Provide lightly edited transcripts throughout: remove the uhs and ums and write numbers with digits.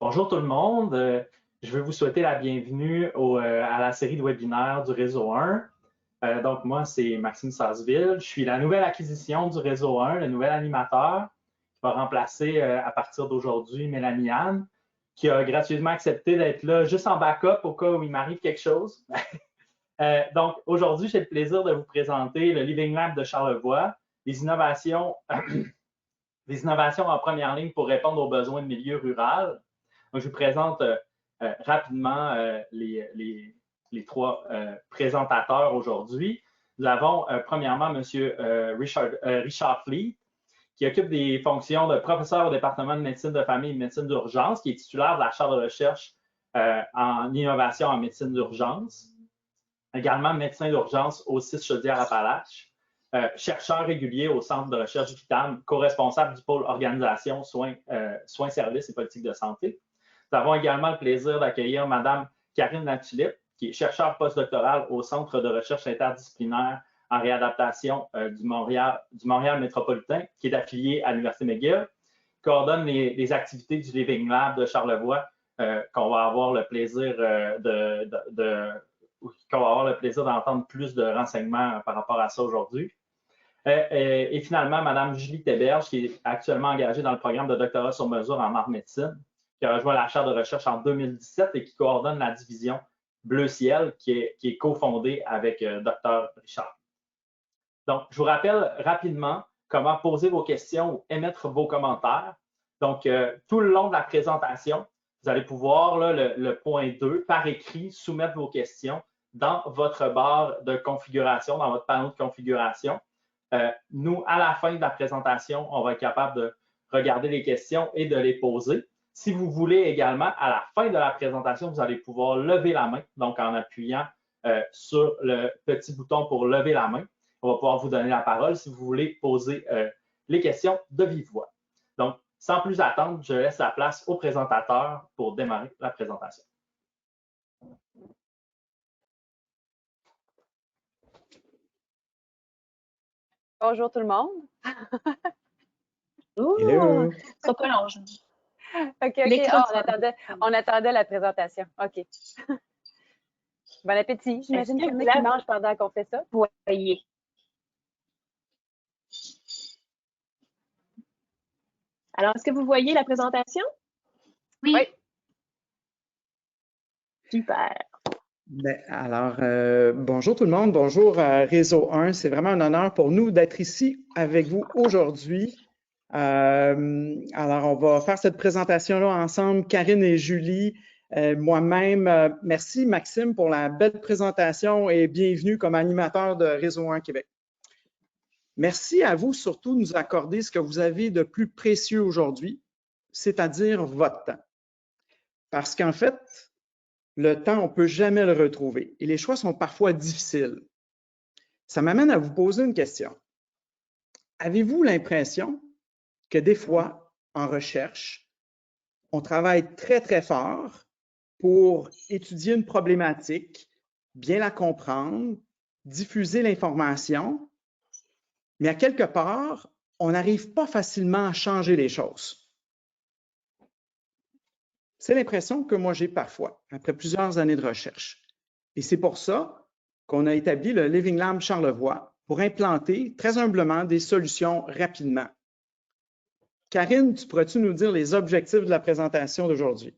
Bonjour tout le monde. Je veux vous souhaiter la bienvenue à la série de webinaires du Réseau 1. Donc, moi, c'est Maxime Sasseville. Je suis la nouvelle acquisition du Réseau 1, le nouvel animateur qui va remplacer à partir d'aujourd'hui Mélanie Anne, qui a gratuitement accepté d'être là juste en backup au cas où il m'arrive quelque chose. Donc, aujourd'hui, j'ai le plaisir de vous présenter le Living Lab de Charlevoix, les innovations en première ligne pour répondre aux besoins de milieu rural. Donc, je vous présente rapidement les trois présentateurs aujourd'hui. Nous avons premièrement M. Richard Fleet, qui occupe des fonctions de professeur au département de médecine de famille et de médecine d'urgence, qui est titulaire de la chaire de recherche en innovation en médecine d'urgence. Également médecin d'urgence au CIS Chaudière-Appalaches. Chercheur régulier au Centre de recherche VITAM, co-responsable du pôle organisation, soins, services et politique de santé. Nous avons également le plaisir d'accueillir Mme Karine Latulippe, qui est chercheure postdoctorale au Centre de recherche interdisciplinaire en réadaptation du Montréal métropolitain, qui est affilié à l'Université McGill, coordonne les activités du Living Lab de Charlevoix, qu'on va avoir le plaisir d'entendre plus de renseignements par rapport à ça aujourd'hui. Et finalement, Mme Julie Théberge, qui est actuellement engagée dans le programme de doctorat sur mesure en art médecine, qui a rejoint la chaire de recherche en 2017 et qui coordonne la division Bleu Ciel, qui est cofondée avec Dr. Richard. Donc, je vous rappelle rapidement comment poser vos questions ou émettre vos commentaires. Donc, tout le long de la présentation, vous allez pouvoir, là, le point 2, par écrit, soumettre vos questions dans votre barre de configuration, dans votre panneau de configuration. Nous, à la fin de la présentation, on va être capable de regarder les questions et de les poser. Si vous voulez également, à la fin de la présentation, vous allez pouvoir lever la main, donc en appuyant sur le petit bouton pour lever la main. On va pouvoir vous donner la parole si vous voulez poser les questions de vive voix. Donc, sans plus attendre, je laisse la place au présentateur pour démarrer la présentation. Bonjour tout le monde. Hello. Ça pas long. OK. On attendait la présentation. OK. Bon appétit. J'imagine qu'il y en a qui mangent pendant qu'on fait ça. Voyez. Alors, est-ce que vous voyez la présentation? Oui. Super. Alors, bonjour tout le monde, bonjour Réseau 1. C'est vraiment un honneur pour nous d'être ici avec vous aujourd'hui. Alors, on va faire cette présentation-là ensemble, Karine et Julie, moi-même. Merci Maxime pour la belle présentation et bienvenue comme animateur de Réseau 1 Québec. Merci à vous surtout de nous accorder ce que vous avez de plus précieux aujourd'hui, c'est-à-dire votre temps. Parce qu'en fait, le temps, on ne peut jamais le retrouver et les choix sont parfois difficiles. Ça m'amène à vous poser une question. Avez-vous l'impression que des fois, en recherche, on travaille très, très fort pour étudier une problématique, bien la comprendre, diffuser l'information, mais à quelque part, on n'arrive pas facilement à changer les choses? C'est l'impression que moi j'ai parfois, après plusieurs années de recherche. Et c'est pour ça qu'on a établi le Living Lab Charlevoix pour implanter très humblement des solutions rapidement. Karine, tu pourrais-tu nous dire les objectifs de la présentation d'aujourd'hui?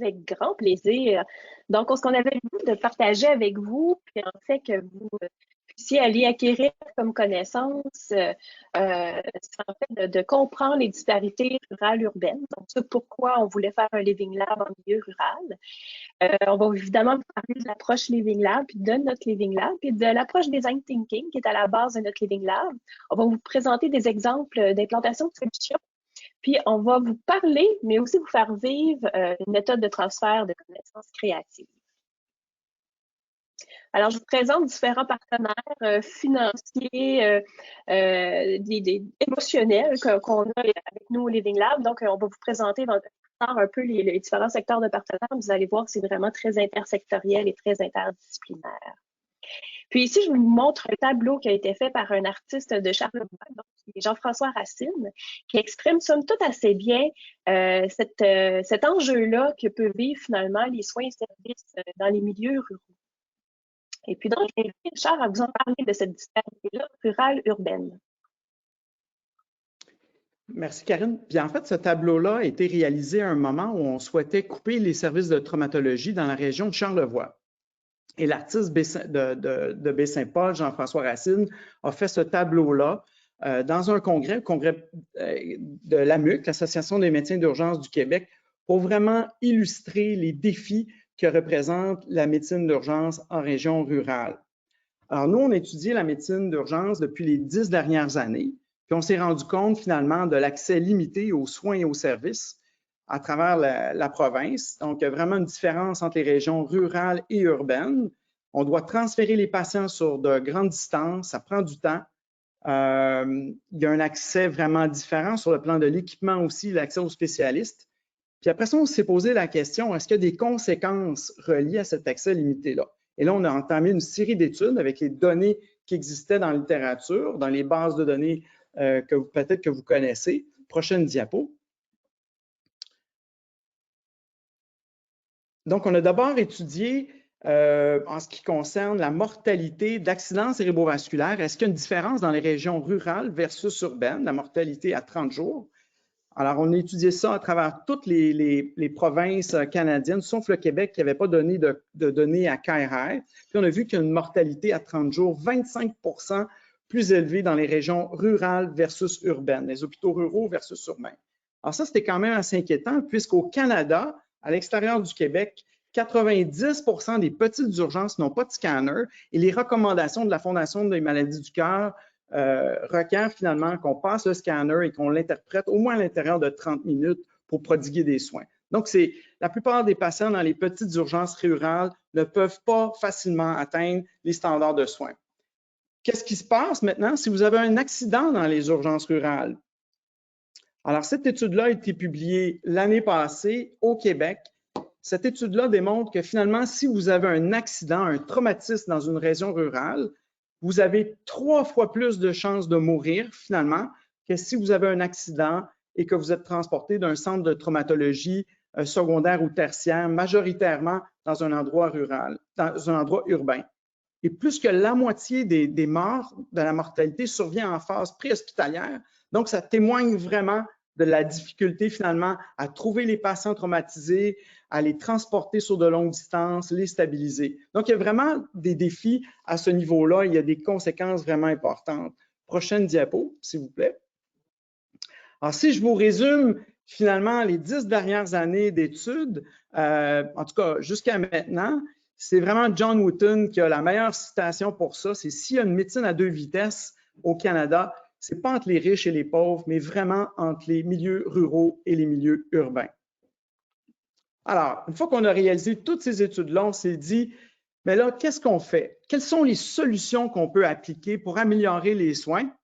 Avec grand plaisir. Donc, ce qu'on avait le goût de partager avec vous, puis en fait que vous puissiez aller acquérir comme connaissance, en fait de comprendre les disparités rurales urbaines. Donc, c'est pourquoi on voulait faire un Living Lab en milieu rural. On va évidemment vous parler de l'approche Living Lab, puis de notre Living Lab, puis de l'approche Design Thinking qui est à la base de notre Living Lab. On va vous présenter des exemples d'implantation de solutions. Puis, on va vous parler, mais aussi vous faire vivre une méthode de transfert de connaissances créatives. Alors, je vous présente différents partenaires financiers, émotionnels qu'on a avec nous au Living Lab. Donc, on va vous présenter un peu les différents secteurs de partenaires. Vous allez voir que c'est vraiment très intersectoriel et très interdisciplinaire. Puis ici, je vous montre un tableau qui a été fait par un artiste de Charlevoix, donc Jean-François Racine, qui exprime somme toute assez bien cet enjeu-là que peuvent vivre finalement les soins et services dans les milieux ruraux. Et puis donc, j'invite Richard à vous en parler de cette disparité-là rurale-urbaine. Merci, Karine. Puis en fait, ce tableau-là a été réalisé à un moment où on souhaitait couper les services de traumatologie dans la région de Charlevoix. Et l'artiste de Baie-Saint-Paul, Jean-François Racine, a fait ce tableau-là dans un congrès de l'AMUC, l'Association des médecins d'urgence du Québec, pour vraiment illustrer les défis que représente la médecine d'urgence en région rurale. Alors, nous, on a étudié la médecine d'urgence depuis les 10 dernières années, puis on s'est rendu compte finalement de l'accès limité aux soins et aux services à travers la province. Donc, il y a vraiment une différence entre les régions rurales et urbaines. On doit transférer les patients sur de grandes distances, ça prend du temps. Il y a un accès vraiment différent sur le plan de l'équipement aussi, l'accès aux spécialistes. Puis après ça, on s'est posé la question, est-ce qu'il y a des conséquences reliées à cet accès limité-là? Et là, on a entamé une série d'études avec les données qui existaient dans la littérature, dans les bases de données que peut-être que vous connaissez. Prochaine diapo. Donc, on a d'abord étudié en ce qui concerne la mortalité d'accidents cérébrovasculaires. Est-ce qu'il y a une différence dans les régions rurales versus urbaines, la mortalité à 30 jours? Alors, on a étudié ça à travers toutes les provinces canadiennes, sauf le Québec qui n'avait pas donné de données à CAIRR. Puis, on a vu qu'il y a une mortalité à 30 jours 25 plus élevée dans les régions rurales versus urbaines, les hôpitaux ruraux versus urbains. Alors ça, c'était quand même assez inquiétant, puisqu'au Canada, à l'extérieur du Québec, 90 des petites urgences n'ont pas de scanner et les recommandations de la Fondation des maladies du cœur requièrent finalement qu'on passe le scanner et qu'on l'interprète au moins à l'intérieur de 30 minutes pour prodiguer des soins. Donc, la plupart des patients dans les petites urgences rurales ne peuvent pas facilement atteindre les standards de soins. Qu'est-ce qui se passe maintenant si vous avez un accident dans les urgences rurales? Alors, cette étude-là a été publiée l'année passée au Québec. Cette étude-là démontre que finalement, si vous avez un accident, un traumatisme dans une région rurale, vous avez 3 fois plus de chances de mourir finalement que si vous avez un accident et que vous êtes transporté d'un centre de traumatologie secondaire ou tertiaire, majoritairement dans un endroit rural, dans un endroit urbain. Et plus que la moitié des morts, de la mortalité, survient en phase préhospitalière. Donc, ça témoigne vraiment de la difficulté finalement à trouver les patients traumatisés, à les transporter sur de longues distances, les stabiliser. Donc, il y a vraiment des défis à ce niveau-là. Il y a des conséquences vraiment importantes. Prochaine diapo, s'il vous plaît. Alors, si je vous résume finalement les 10 dernières années d'études, en tout cas jusqu'à maintenant, c'est vraiment John Wooten qui a la meilleure citation pour ça. C'est s'il y a une médecine à 2 vitesses au Canada, ce n'est pas entre les riches et les pauvres, mais vraiment entre les milieux ruraux et les milieux urbains. Alors, une fois qu'on a réalisé toutes ces études-là, on s'est dit, mais là, qu'est-ce qu'on fait? Quelles sont les solutions qu'on peut appliquer pour améliorer les soins?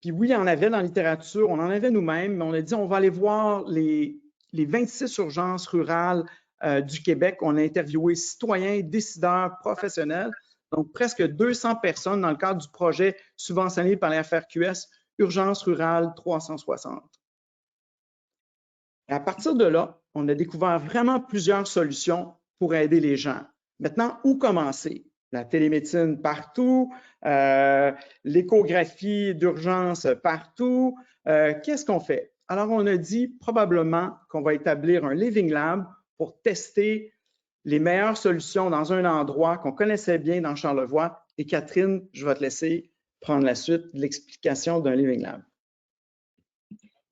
Puis oui, il y en avait dans la littérature, on en avait nous-mêmes, mais on a dit, on va aller voir les 26 urgences rurales du Québec. On a interviewé citoyens, décideurs, professionnels, donc presque 200 personnes dans le cadre du projet subventionné par la FRQS Urgence rurale 360. Et à partir de là, on a découvert vraiment plusieurs solutions pour aider les gens. Maintenant, où commencer? La télémédecine partout, l'échographie d'urgence partout. Qu'est-ce qu'on fait? Alors, on a dit probablement qu'on va établir un Living Lab pour tester les meilleures solutions dans un endroit qu'on connaissait bien dans Charlevoix. Et Catherine, je vais te laisser prendre la suite de l'explication d'un Living Lab.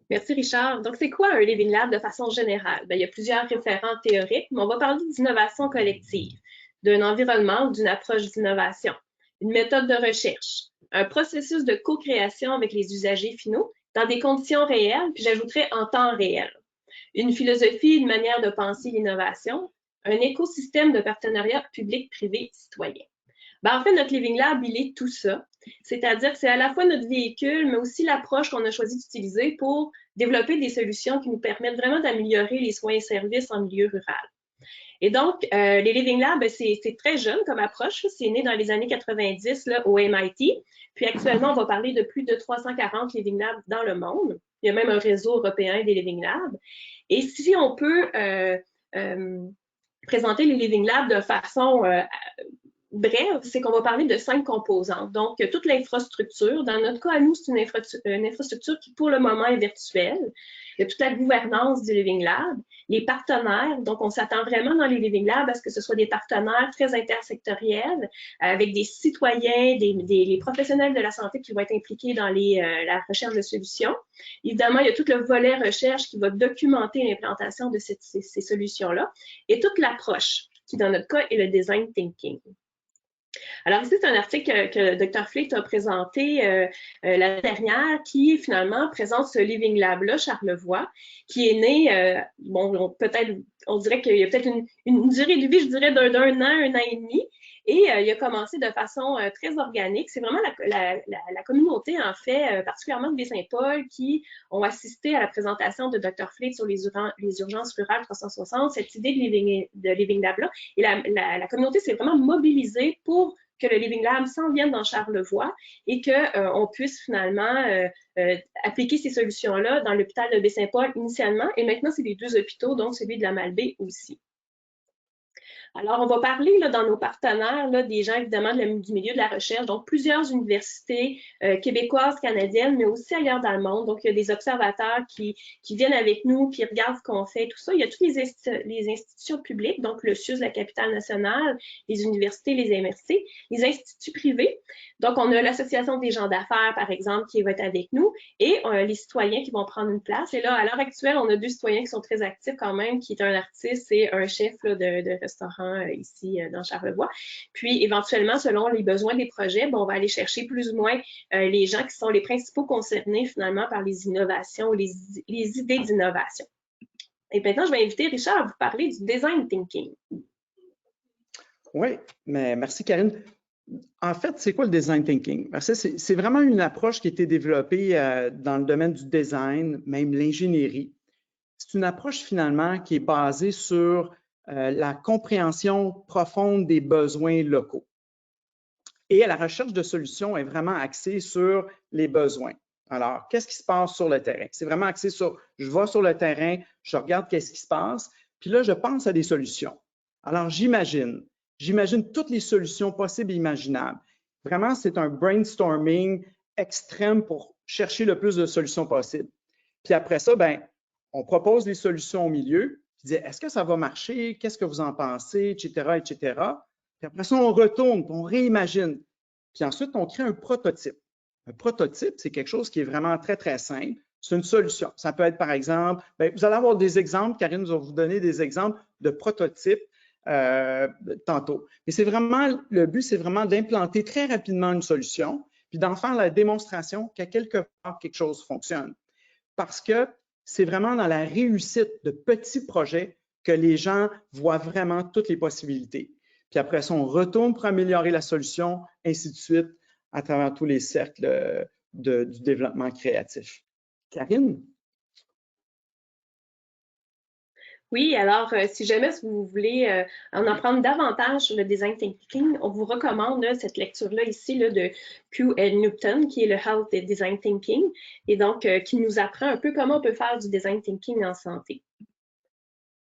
Merci Richard. Donc, c'est quoi un Living Lab de façon générale? Bien, il y a plusieurs référents théoriques, mais on va parler d'innovation collective, d'un environnement ou d'une approche d'innovation, une méthode de recherche, un processus de co-création avec les usagers finaux dans des conditions réelles, puis j'ajouterais en temps réel, une philosophie, une manière de penser l'innovation, un écosystème de partenariat public-privé-citoyen. Ben, en fait, notre Living Lab, il est tout ça. C'est-à-dire que c'est à la fois notre véhicule, mais aussi l'approche qu'on a choisi d'utiliser pour développer des solutions qui nous permettent vraiment d'améliorer les soins et services en milieu rural. Et donc, les Living Labs, c'est très jeune comme approche. C'est né dans les années 90 là, au MIT. Puis actuellement, on va parler de plus de 340 Living Labs dans le monde. Il y a même un réseau européen des Living Labs. Et si on peut présenter les Living Labs de façon brève, c'est qu'on va parler de 5 composantes. Donc, toute l'infrastructure. Dans notre cas, à nous, c'est une infrastructure qui, pour le moment, est virtuelle. Il y a toute la gouvernance du Living Lab, les partenaires. Donc, on s'attend vraiment dans les Living Labs à ce que ce soit des partenaires très intersectoriels, avec des citoyens, les professionnels de la santé qui vont être impliqués dans la recherche de solutions. Évidemment, il y a tout le volet recherche qui va documenter l'implantation de ces solutions-là et toute l'approche, qui dans notre cas est le design thinking. Alors ici, c'est un article que Dr. Fleet a présenté l'année dernière qui finalement présente ce Living Lab-là, Charlevoix, qui est né, on dirait qu'il y a peut-être une durée de vie, je dirais, d'un an, un an et demi. Et il a commencé de façon très organique. C'est vraiment la communauté, en fait, particulièrement de Baie-Saint-Paul, qui ont assisté à la présentation de Dr. Fleet sur les urgences rurales 360, cette idée de Living Lab-là. Et la communauté s'est vraiment mobilisée pour que le Living Lab s'en vienne dans Charlevoix et qu'on puisse finalement appliquer ces solutions-là dans l'hôpital de Baie-Saint-Paul initialement. Et maintenant, c'est les 2 hôpitaux, donc celui de la Malbaie aussi. Alors, on va parler là, dans nos partenaires là, des gens évidemment du milieu de la recherche, donc plusieurs universités québécoises, canadiennes, mais aussi ailleurs dans le monde. Donc, il y a des observateurs qui viennent avec nous, qui regardent ce qu'on fait, tout ça. Il y a toutes les institutions publiques, donc le CIUS, la capitale nationale, les universités, les MRC, les instituts privés. Donc, on a l'Association des gens d'affaires, par exemple, qui va être avec nous, et les citoyens qui vont prendre une place. Et là, à l'heure actuelle, on a 2 citoyens qui sont très actifs quand même, qui est un artiste et un chef là, de restaurant ici dans Charlevoix. Puis, éventuellement, selon les besoins des projets, on va aller chercher plus ou moins les gens qui sont les principaux concernés finalement par les innovations, les idées d'innovation. Et maintenant, je vais inviter Richard à vous parler du design thinking. Oui, mais merci Karine. En fait, c'est quoi le design thinking? C'est vraiment une approche qui a été développée dans le domaine du design, même l'ingénierie. C'est une approche finalement qui est basée sur la compréhension profonde des besoins locaux. Et la recherche de solutions est vraiment axée sur les besoins. Alors, qu'est-ce qui se passe sur le terrain? C'est vraiment axé sur, je vais sur le terrain, je regarde qu'est-ce qui se passe, puis là, je pense à des solutions. Alors, j'imagine toutes les solutions possibles et imaginables. Vraiment, c'est un brainstorming extrême pour chercher le plus de solutions possibles. Puis après ça, on propose les solutions au milieu, puis dit, est-ce que ça va marcher? Qu'est-ce que vous en pensez? Etc., etc. Puis après ça, on retourne, puis on réimagine. Puis ensuite, on crée un prototype. Un prototype, c'est quelque chose qui est vraiment très, très simple. C'est une solution. Ça peut être, par exemple, vous allez avoir des exemples. Karine va vous donner des exemples de prototypes tantôt. Mais c'est vraiment, le but, c'est vraiment d'implanter très rapidement une solution, puis d'en faire la démonstration qu'à quelque part, quelque chose fonctionne. Parce que c'est vraiment dans la réussite de petits projets que les gens voient vraiment toutes les possibilités. Puis après ça, on retourne pour améliorer la solution, ainsi de suite, à travers tous les cercles du développement créatif. Karine? Oui, alors si jamais vous voulez en apprendre davantage sur le design thinking, on vous recommande cette lecture-là ici de Q. L. Newton, qui est le Health Design Thinking, et donc qui nous apprend un peu comment on peut faire du design thinking en santé.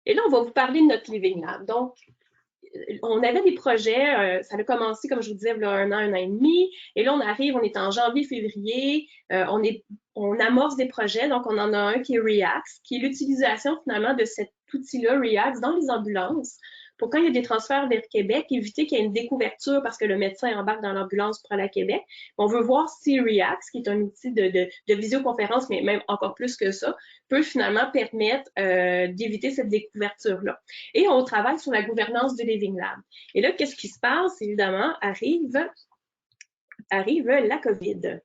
Et là, on va vous parler de notre Living Lab. Donc, on avait des projets, ça a commencé, comme je vous disais, il y a un an et demi, et là, on est en janvier, février, on amorce des projets, donc on en a un qui est Reax, qui est l'utilisation finalement de cet outil-là, Reax, dans les ambulances, pour quand il y a des transferts vers Québec, éviter qu'il y ait une découverture parce que le médecin embarque dans l'ambulance pour aller à Québec. On veut voir si Reax, qui est un outil de visioconférence, mais même encore plus que ça, peut finalement permettre d'éviter cette découverture-là. Et on travaille sur la gouvernance du Living Lab. Et là, qu'est-ce qui se passe? Évidemment, arrive la COVID.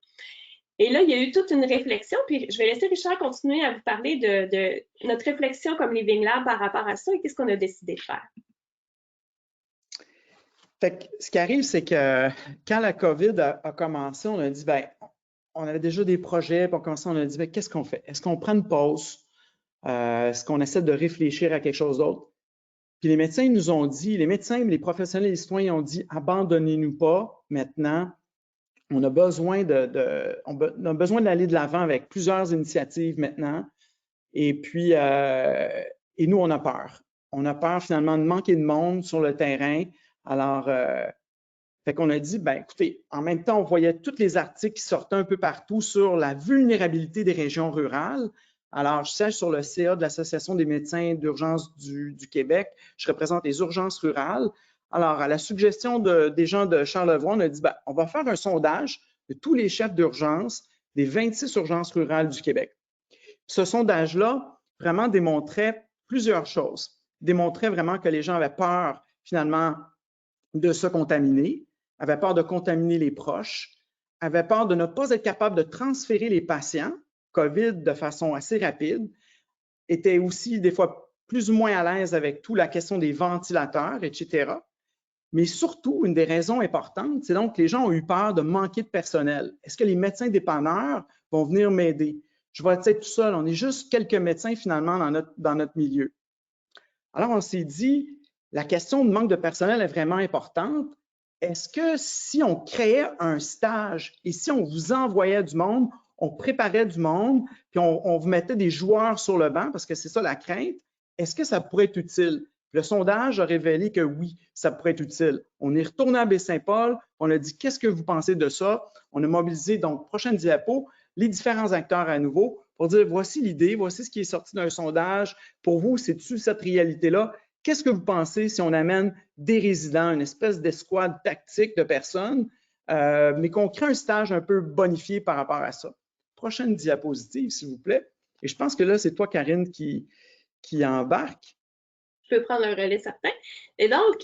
Et là, il y a eu toute une réflexion, puis je vais laisser Richard continuer à vous parler de notre réflexion comme Living Lab par rapport à ça et qu'est-ce qu'on a décidé de faire. Fait que, ce qui arrive, c'est que quand la COVID a commencé, on a dit, on avait déjà des projets, puis on a dit, qu'est-ce qu'on fait? Est-ce qu'on prend une pause? Est-ce qu'on essaie de réfléchir à quelque chose d'autre? Puis les médecins nous ont dit, les médecins, les professionnels, les citoyens ont dit, abandonnez-nous pas maintenant. On a besoin d'aller de l'avant avec plusieurs initiatives maintenant. Et puis, et nous, on a peur. On a peur finalement de manquer de monde sur le terrain. Alors, fait qu'on a dit, ben écoutez, en même temps, on voyait tous les articles qui sortaient un peu partout sur la vulnérabilité des régions rurales. Alors, je siège sur le CA de l'Association des médecins d'urgence du Québec. Je représente les urgences rurales. Alors, à la suggestion des gens de Charlevoix, on a dit, ben, on va faire un sondage de tous les chefs d'urgence des 26 urgences rurales du Québec. Ce sondage-là vraiment démontrait plusieurs choses. Démontrait vraiment que les gens avaient peur, finalement, de se contaminer, avaient peur de contaminer les proches, avaient peur de ne pas être capable de transférer les patients COVID de façon assez rapide, étaient aussi des fois plus ou moins à l'aise avec toute la question des ventilateurs, etc. Mais surtout, une des raisons importantes, c'est donc que les gens ont eu peur de manquer de personnel. Est-ce que les médecins dépanneurs vont venir m'aider? Je vais être tout seul. On est juste quelques médecins finalement dans notre milieu. Alors, on s'est dit, la question de manque de personnel est vraiment importante. Est-ce que si on créait un stage et si on vous envoyait du monde, on préparait du monde, puis on vous mettait des joueurs sur le banc, parce que c'est ça la crainte, est-ce que ça pourrait être utile? Le sondage a révélé que oui, ça pourrait être utile. On est retourné à Baie-Saint-Paul, on a dit « Qu'est-ce que vous pensez de ça? » On a mobilisé, donc, prochaine diapo, les différents acteurs à nouveau pour dire « Voici l'idée, voici ce qui est sorti d'un sondage. Pour vous, c'est-tu cette réalité-là? Qu'est-ce que vous pensez si on amène des résidents, une espèce d'escouade tactique de personnes, mais qu'on crée un stage un peu bonifié par rapport à ça? » Prochaine diapositive, s'il vous plaît. Et je pense que là, c'est toi, Karine, qui embarque. Je peux prendre un relais certain. Et donc,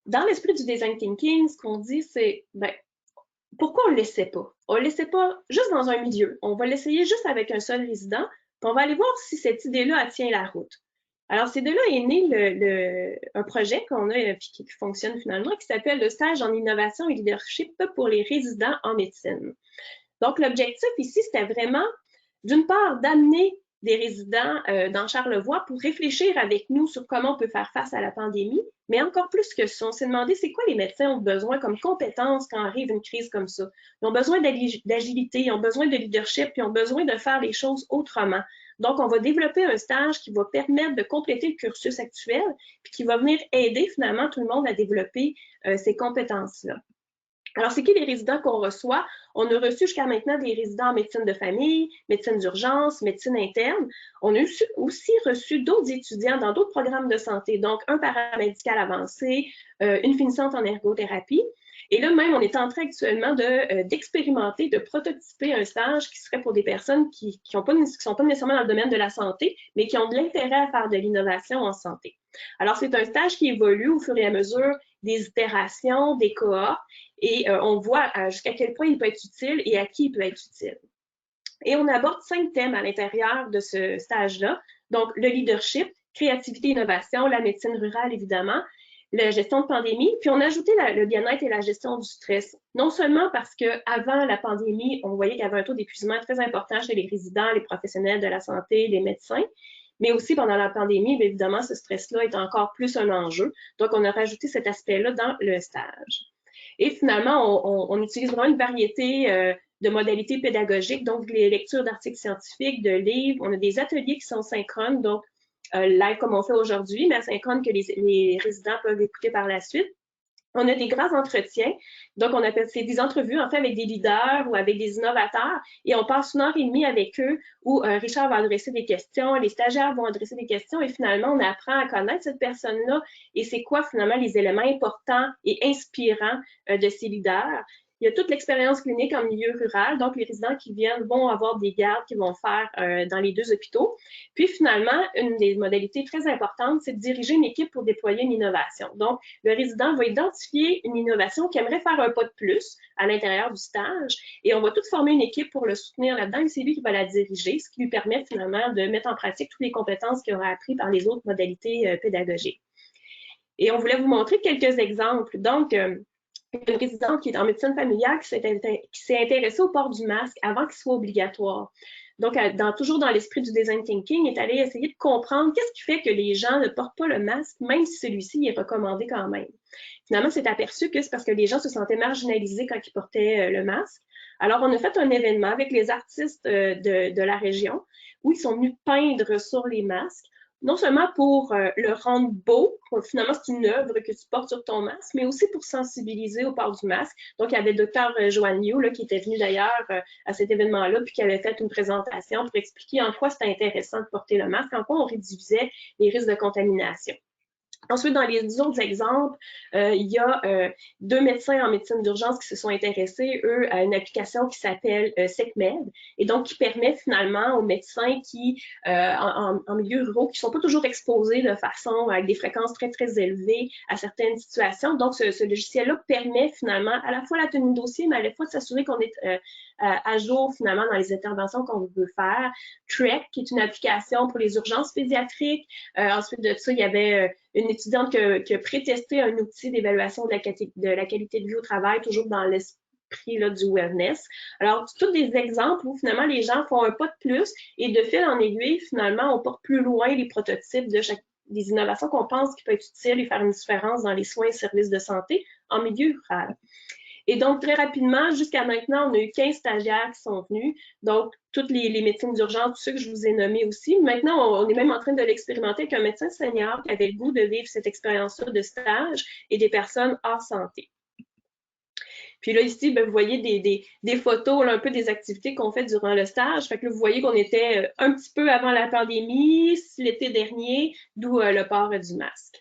dans l'esprit du design thinking, ce qu'on dit, c'est, ben, pourquoi on ne l'essaie pas? On ne l'essaie pas juste dans un milieu. On va l'essayer juste avec un seul résident, puis on va aller voir si cette idée-là tient la route. Alors, c'est de là est né un projet qu'on a qui fonctionne finalement, qui s'appelle le stage en innovation et leadership pour les résidents en médecine. Donc, l'objectif ici, c'était vraiment, d'une part, d'amener des résidents dans Charlevoix pour réfléchir avec nous sur comment on peut faire face à la pandémie, mais encore plus que ça, on s'est demandé c'est quoi les médecins ont besoin comme compétences quand arrive une crise comme ça. Ils ont besoin d'agilité, ils ont besoin de leadership, puis ils ont besoin de faire les choses autrement. Donc, on va développer un stage qui va permettre de compléter le cursus actuel, puis qui va venir aider finalement tout le monde à développer ces compétences-là. Alors, c'est qui les résidents qu'on reçoit? On a reçu jusqu'à maintenant des résidents en médecine de famille, médecine d'urgence, médecine interne. On a aussi reçu d'autres étudiants dans d'autres programmes de santé, donc un paramédical avancé, une finissante en ergothérapie. Et là, même, on est en train actuellement d'expérimenter, de prototyper un stage qui serait pour des personnes qui sont pas nécessairement dans le domaine de la santé, mais qui ont de l'intérêt à faire de l'innovation en santé. Alors, c'est un stage qui évolue au fur et à mesure des itérations, des cohortes, et on voit jusqu'à quel point il peut être utile et à qui il peut être utile. Et on aborde 5 thèmes à l'intérieur de ce stage-là. Donc, le leadership, créativité, innovation, la médecine rurale, évidemment, la gestion de pandémie, puis on a ajouté le bien-être et la gestion du stress. Non seulement parce qu'avant la pandémie, on voyait qu'il y avait un taux d'épuisement très important chez les résidents, les professionnels de la santé, les médecins, mais aussi pendant la pandémie, bien évidemment, ce stress-là est encore plus un enjeu. Donc, on a rajouté cet aspect-là dans le stage. Et finalement, on utilise vraiment une variété de modalités pédagogiques, donc les lectures d'articles scientifiques, de livres. On a des ateliers qui sont synchrones, donc live comme on fait aujourd'hui, mais asynchrone que les résidents peuvent écouter par la suite. On a des grands entretiens, donc on appelle c'est des entrevues en fait avec des leaders ou avec des innovateurs et on passe 1h30 avec eux où Richard va adresser des questions, les stagiaires vont adresser des questions et finalement on apprend à connaître cette personne-là et c'est quoi finalement les éléments importants et inspirants de ces leaders. Il y a toute l'expérience clinique en milieu rural, donc les résidents qui viennent vont avoir des gardes qu'ils vont faire dans les 2 hôpitaux. Puis finalement, une des modalités très importantes, c'est de diriger une équipe pour déployer une innovation. Donc, le résident va identifier une innovation qui aimerait faire un pas de plus à l'intérieur du stage et on va tous former une équipe pour le soutenir là-dedans et c'est lui qui va la diriger, ce qui lui permet finalement de mettre en pratique toutes les compétences qu'il aura apprises par les autres modalités pédagogiques. Et on voulait vous montrer quelques exemples. Donc, une résidente qui est en médecine familiale qui s'est intéressée au port du masque avant qu'il soit obligatoire. Donc, toujours dans l'esprit du design thinking, est allé essayer de comprendre qu'est-ce qui fait que les gens ne portent pas le masque, même si celui-ci est recommandé quand même. Finalement, c'est aperçu que c'est parce que les gens se sentaient marginalisés quand ils portaient le masque. Alors, on a fait un événement avec les artistes de la région où ils sont venus peindre sur les masques, non seulement pour le rendre beau, finalement c'est une œuvre que tu portes sur ton masque, mais aussi pour sensibiliser au port du masque. Donc, il y avait le docteur Joanne Liu, qui était venu d'ailleurs à cet événement-là, puis qui avait fait une présentation pour expliquer en quoi c'était intéressant de porter le masque, en quoi on réduisait les risques de contamination. Ensuite, dans les autres exemples, il y a 2 médecins en médecine d'urgence qui se sont intéressés, eux, à une application qui s'appelle SecMed, et donc qui permet finalement aux médecins qui, en milieu rural, qui ne sont pas toujours exposés de façon, avec des fréquences très, très élevées à certaines situations. Donc, ce logiciel-là permet finalement à la fois la tenue de dossier, mais à la fois de s'assurer qu'on est à jour finalement dans les interventions qu'on veut faire. TREC, qui est une application pour les urgences pédiatriques. Ensuite de ça, il y avait une étudiante qui a pré-testé un outil d'évaluation de la qualité de vie au travail, toujours dans l'esprit du wellness. Alors, tous des exemples où finalement les gens font un pas de plus et de fil en aiguille, finalement, on porte plus loin les prototypes des innovations qu'on pense qui peuvent être utiles et faire une différence dans les soins et services de santé en milieu rural. Et donc, très rapidement, jusqu'à maintenant, on a eu 15 stagiaires qui sont venus. Donc, toutes les médecines d'urgence, tous ceux que je vous ai nommés aussi. Maintenant, on est même en train de l'expérimenter avec un médecin senior qui avait le goût de vivre cette expérience-là de stage et des personnes hors santé. Puis là, ici, vous voyez des photos, là, un peu des activités qu'on fait durant le stage. Fait que là, vous voyez qu'on était un petit peu avant la pandémie, l'été dernier, d'où le port du masque.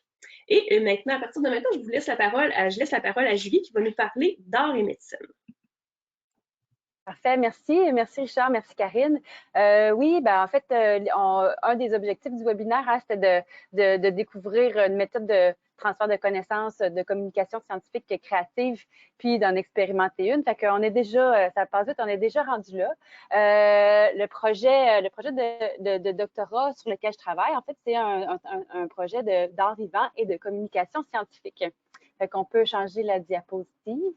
Et maintenant, à partir de maintenant, je laisse la parole à Julie qui va nous parler d'art et médecine. Parfait, merci. Merci Richard, merci Karine. Oui, en fait, un des objectifs du webinaire, c'était de découvrir une méthode de transfert de connaissances, de communication scientifique créative, puis d'en expérimenter une. Fait qu'on est déjà, ça passe vite, on est déjà rendu là. Le projet de doctorat sur lequel je travaille, en fait, c'est un projet d'art vivant et de communication scientifique. Fait qu'on peut changer la diapositive.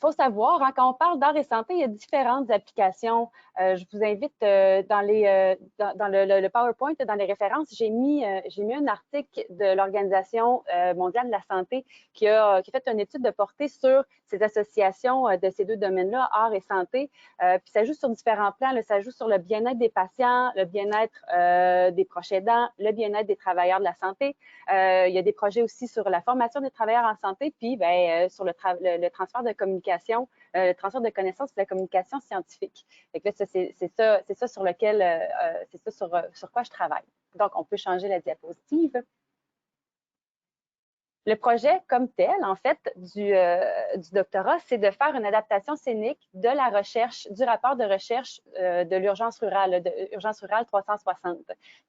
Faut savoir, quand on parle d'art et santé, il y a différentes applications. Je vous invite dans le PowerPoint, dans les références, j'ai mis un article de l'Organisation mondiale de la santé qui a fait une étude de portée sur ces associations de ces deux domaines-là, art et santé. Puis ça joue sur différents plans. Là, ça joue sur le bien-être des patients, le bien-être des proches aidants, le bien-être des travailleurs de la santé. Il y a des projets aussi sur la formation des travailleurs en santé, puis sur le transfert de communication, le transfert de connaissances et la communication scientifique. Fait que là, c'est ça sur lequel, c'est ça sur quoi je travaille. Donc, on peut changer la diapositive. Le projet comme tel, en fait, du doctorat, c'est de faire une adaptation scénique de la recherche, du rapport de recherche de l'urgence rurale, de Urgence rurale 360,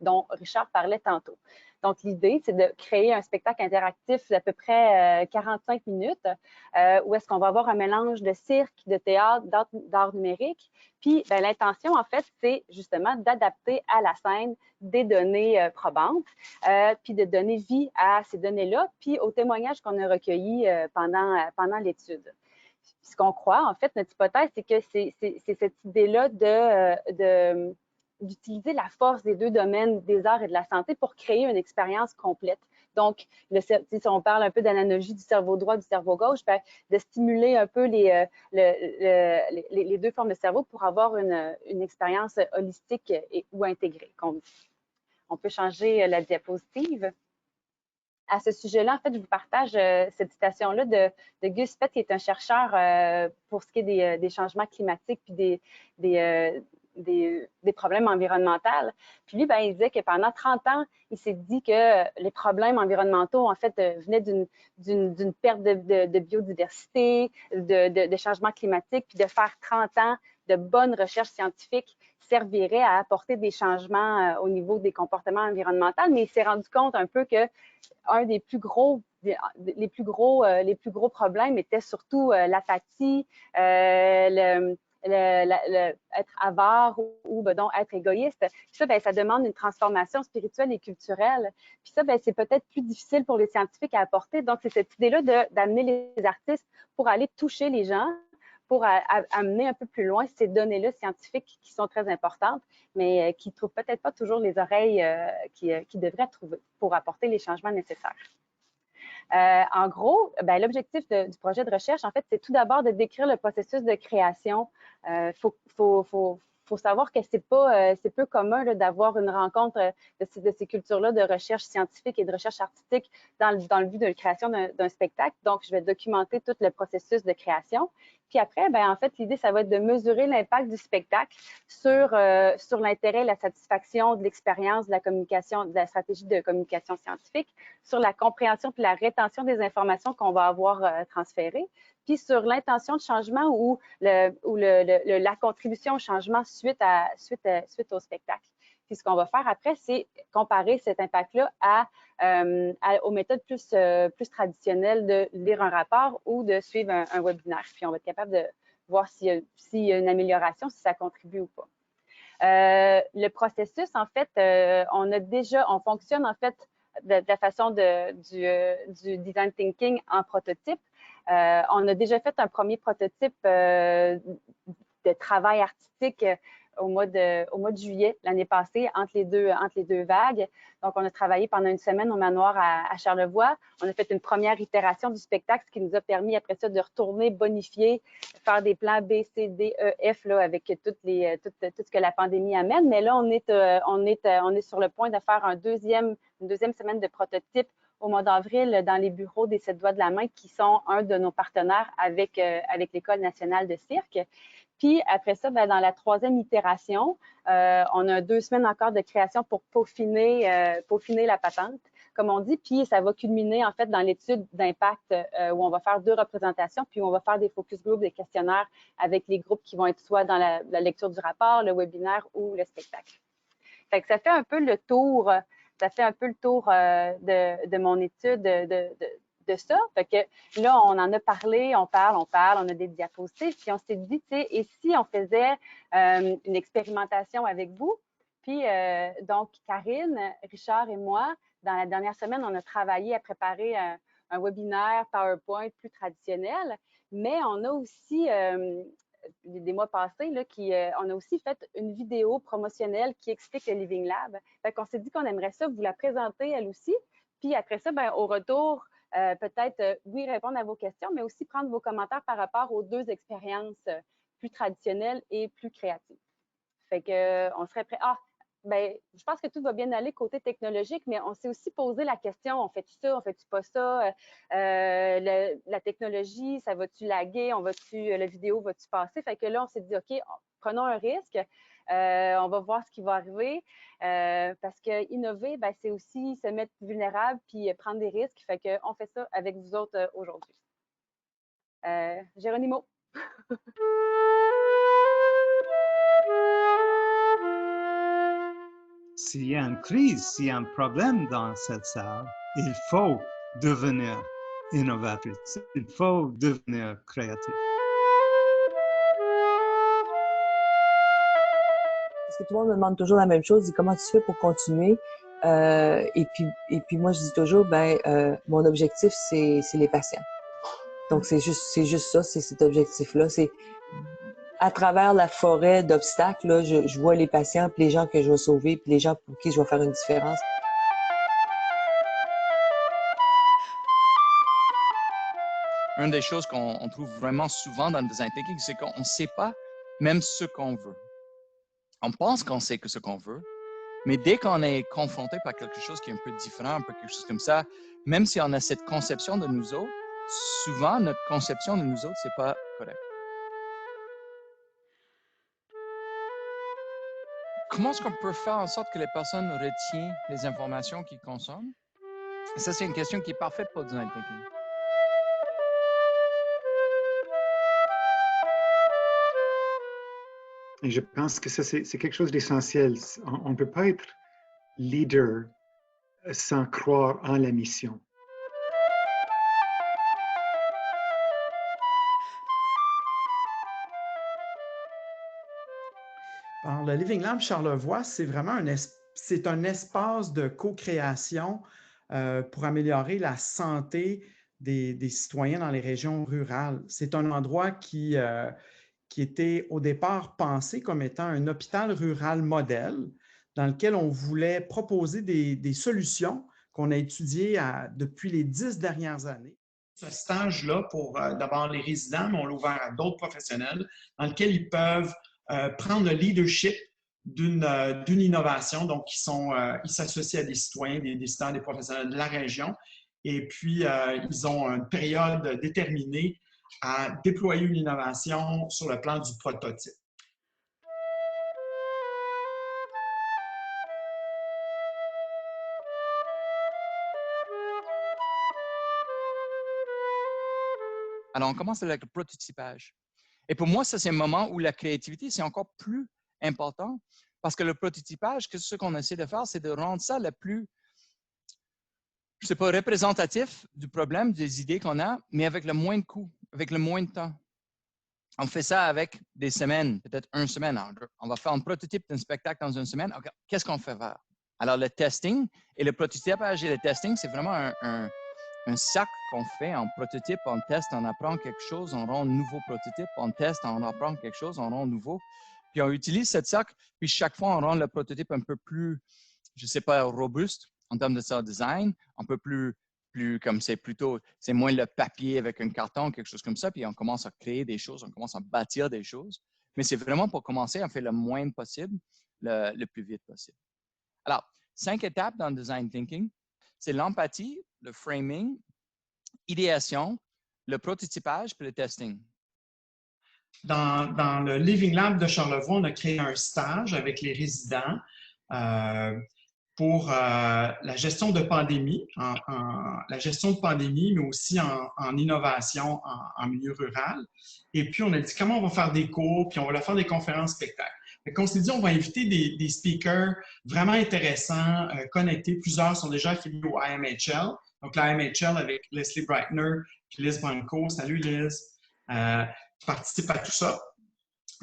dont Richard parlait tantôt. Donc, l'idée, c'est de créer un spectacle interactif d'à peu près 45 minutes où est-ce qu'on va avoir un mélange de cirque, de théâtre, d'art numérique. Puis, l'intention, en fait, c'est justement d'adapter à la scène des données probantes, puis de donner vie à ces données-là, puis aux témoignages qu'on a recueillis pendant l'étude. Ce qu'on croit, en fait, notre hypothèse, c'est que c'est cette idée-là d'utiliser la force des deux domaines des arts et de la santé pour créer une expérience complète. Donc, si on parle un peu d'analogie du cerveau droit et du cerveau gauche, de stimuler un peu les deux formes de cerveau pour avoir une expérience holistique ou intégrée. On peut changer la diapositive. À ce sujet-là, en fait, je vous partage cette citation-là de Gus Fett, qui est un chercheur pour ce qui est des changements climatiques puis des problèmes environnementaux. Puis lui, il disait que pendant 30 ans, il s'est dit que les problèmes environnementaux, en fait, venaient d'une perte de biodiversité, de changements climatiques, puis de faire 30 ans de bonnes recherches scientifiques servirait à apporter des changements au niveau des comportements environnementaux, mais il s'est rendu compte un peu que un des plus gros problèmes était surtout l'apathie, être avare ou être égoïste. Puis ça, ça demande une transformation spirituelle et culturelle. Puis ça, c'est peut-être plus difficile pour les scientifiques à apporter. Donc, c'est cette idée-là d'amener les artistes pour aller toucher les gens, pour amener un peu plus loin ces données-là scientifiques qui sont très importantes, mais qui ne trouvent peut-être pas toujours les oreilles qu'ils devraient trouver pour apporter les changements nécessaires. En gros, l'objectif du projet de recherche, en fait, c'est tout d'abord de décrire le processus de création. Faut savoir que c'est peu commun d'avoir une rencontre de ces cultures-là de recherche scientifique et de recherche artistique dans le but de la création d'un spectacle. Donc, je vais documenter tout le processus de création. Puis après, en fait, l'idée, ça va être de mesurer l'impact du spectacle sur l'intérêt et la satisfaction de l'expérience de la communication, de la stratégie de communication scientifique, sur la compréhension puis la rétention des informations qu'on va avoir transférées, puis sur l'intention de changement ou la contribution au changement suite au spectacle. Puis ce qu'on va faire après, c'est comparer cet impact-là aux méthodes plus traditionnelles de lire un rapport ou de suivre un webinaire. Puis on va être capable de voir s'il y a une amélioration, si ça contribue ou pas. Le processus, en fait, on fonctionne en fait de la façon du design thinking en prototype. On a déjà fait un premier prototype de travail artistique au mois de juillet l'année passée, entre les deux vagues. Donc, on a travaillé pendant une semaine au manoir à Charlevoix. On a fait une première itération du spectacle, ce qui nous a permis après ça de retourner, bonifier, faire des plans B, C, D, E, F là, avec tout ce que la pandémie amène. Mais là, on est sur le point de faire une deuxième semaine de prototype au mois d'avril dans les bureaux des 7 doigts de la main qui sont un de nos partenaires avec l'École nationale de cirque. Puis après ça, dans la troisième itération, on a 2 semaines encore de création pour peaufiner la patente, comme on dit. Puis ça va culminer en fait dans l'étude d'impact où on va faire 2 représentations, puis on va faire des focus groups, des questionnaires avec les groupes qui vont être soit dans la lecture du rapport, le webinaire ou le spectacle. Fait que ça fait un peu le tour. Ça fait un peu le tour de mon étude de ça. Fait que là, on en a parlé, on parle, on a des diapositives, puis on s'est dit, tu sais, et si on faisait une expérimentation avec vous? Puis, donc, Karine, Richard et moi, dans la dernière semaine, on a travaillé à préparer un webinaire PowerPoint plus traditionnel, mais on a aussi des mois passés, là, on a aussi fait une vidéo promotionnelle qui explique le Living Lab. Fait qu'on s'est dit qu'on aimerait ça vous la présenter elle aussi. Puis après ça, au retour, peut-être, oui, répondre à vos questions, mais aussi prendre vos commentaires par rapport aux 2 expériences plus traditionnelles et plus créatives. Fait qu'on serait prêt. Je pense que tout va bien aller côté technologique, mais on s'est aussi posé la question, on fait-tu ça, on fait-tu pas ça? La technologie, ça va-tu laguer? La vidéo va-tu passer? Fait que là, on s'est dit, OK, prenons un risque. On va voir ce qui va arriver. Parce que innover, c'est aussi se mettre vulnérable puis prendre des risques. Fait qu'on fait ça avec vous autres aujourd'hui. Geronimo. S'il y a une crise, s'il y a un problème dans cette salle, il faut devenir innovatif, il faut devenir créatif. Parce que tout le monde me demande toujours la même chose, comment tu fais pour continuer? Et puis moi, je dis toujours, mon objectif, c'est les patients. Donc, c'est juste ça, c'est cet objectif-là. C'est à travers la forêt d'obstacles, là, je vois les patients, puis les gens que je vais sauver, puis les gens pour qui je vais faire une différence. Une des choses qu'on trouve vraiment souvent dans le design thinking, c'est qu'on ne sait pas même ce qu'on veut. On pense qu'on sait ce qu'on veut, mais dès qu'on est confronté par quelque chose qui est un peu différent, un peu quelque chose comme ça, même si on a cette conception de nous autres, souvent notre conception de nous autres, c'est pas correct. Comment est-ce qu'on peut faire en sorte que les personnes retiennent les informations qu'ils consomment? Et ça, c'est une question qui est parfaite pour le design thinking. Et je pense que ça, c'est quelque chose d'essentiel. On ne peut pas être leader sans croire en la mission. Alors, le Living Lab Charlevoix, c'est vraiment un espace de co-création pour améliorer la santé des citoyens dans les régions rurales. C'est un endroit qui était au départ pensé comme étant un hôpital rural modèle dans lequel on voulait proposer des solutions qu'on a étudiées depuis les 10 dernières années. Ce stage-là pour d'abord les résidents, mais on l'a ouvert à d'autres professionnels, dans lequel ils peuvent prendre le leadership d'une innovation. Donc, ils s'associent à des citoyens, des décideurs, des professionnels de la région. Et puis, ils ont une période déterminée à déployer une innovation sur le plan du prototype. Alors, on commence avec le prototypage. Et pour moi, ça, c'est un moment où la créativité, c'est encore plus important parce que le prototypage, ce qu'on essaie de faire, c'est de rendre ça le plus, je ne sais pas, représentatif du problème, des idées qu'on a, mais avec le moins de coûts, avec le moins de temps. On fait ça avec des semaines, peut-être une semaine. Alors, on va faire un prototype d'un spectacle dans une semaine. Okay, qu'est-ce qu'on fait faire? Alors, le testing et le prototypage et le testing, c'est vraiment un sac qu'on fait en prototype, on teste, on apprend quelque chose, on rend un nouveau prototype, on teste, on apprend quelque chose, on rend nouveau. Puis on utilise cette sac, puis chaque fois, on rend le prototype un peu plus, je ne sais pas, robuste en termes de son design, un peu plus comme c'est moins le papier avec un carton, quelque chose comme ça, puis on commence à créer des choses, on commence à bâtir des choses. Mais c'est vraiment pour commencer, on fait le moins possible, le plus vite possible. Alors, 5 étapes dans le design thinking. C'est l'empathie, le framing, idéation, le prototypage puis le testing. Dans le Living Lab de Charlevoix, on a créé un stage avec les résidents pour la gestion de pandémie, mais aussi en innovation en milieu rural. Et puis, on a dit comment on va faire des cours, puis on va leur faire des conférences spectacles. On s'est dit, on va inviter des speakers vraiment intéressants, connectés. Plusieurs sont déjà affiliés au IMHL. Donc, l'IMHL avec Leslie Breitner et Liz Branco. Salut Liz. Qui participe à tout ça.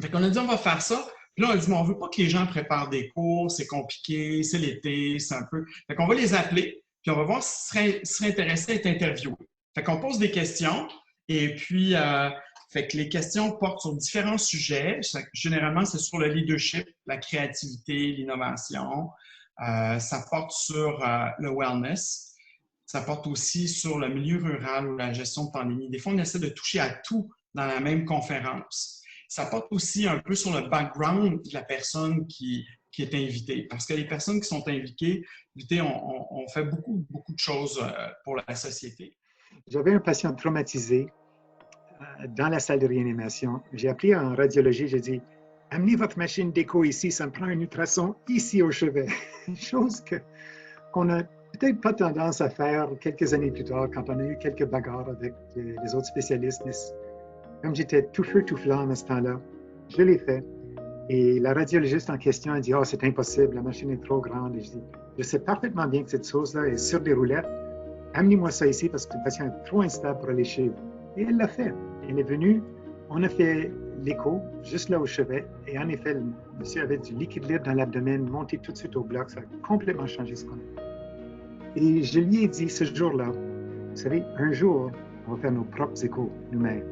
Fait qu'on a dit, on va faire ça. Puis là, on a dit, mais on ne veut pas que les gens préparent des cours, c'est compliqué, c'est l'été, c'est un peu. Fait qu'on va les appeler, puis on va voir s'ils seraient intéressés à être interviewés. Fait qu'on pose des questions, et puis, fait que les questions portent sur différents sujets. Généralement, c'est sur le leadership, la créativité, l'innovation. Ça porte sur le wellness. Ça porte aussi sur le milieu rural ou la gestion de pandémie. Des fois, on essaie de toucher à tout dans la même conférence. Ça porte aussi un peu sur le background de la personne qui est invitée. Parce que les personnes qui sont invitées, on fait beaucoup de choses pour la société. J'avais un patient traumatisé dans la salle de réanimation. J'ai appelé en radiologie, j'ai dit « Amenez votre machine d'écho ici, ça me prend un ultrason ici au chevet. » Chose qu'on a peut-être pas tendance à faire quelques années plus tard, quand on a eu quelques bagarres avec les autres spécialistes. Mais comme j'étais tout feu, tout flamme à ce temps-là, je l'ai fait. Et la radiologiste en question a dit « Oh, c'est impossible, la machine est trop grande. » Et je dis « Je sais parfaitement bien que cette chose-là est sur des roulettes. Amenez-moi ça ici parce que le patient est trop instable pour aller chez vous. » Et elle l'a fait. Elle est venue, on a fait l'écho juste là au chevet. Et en effet, le monsieur avait du liquide libre dans l'abdomen, monté tout de suite au bloc. Ça a complètement changé ce qu'on a fait. Et je lui ai dit ce jour-là, vous savez, un jour, on va faire nos propres échos nous-mêmes.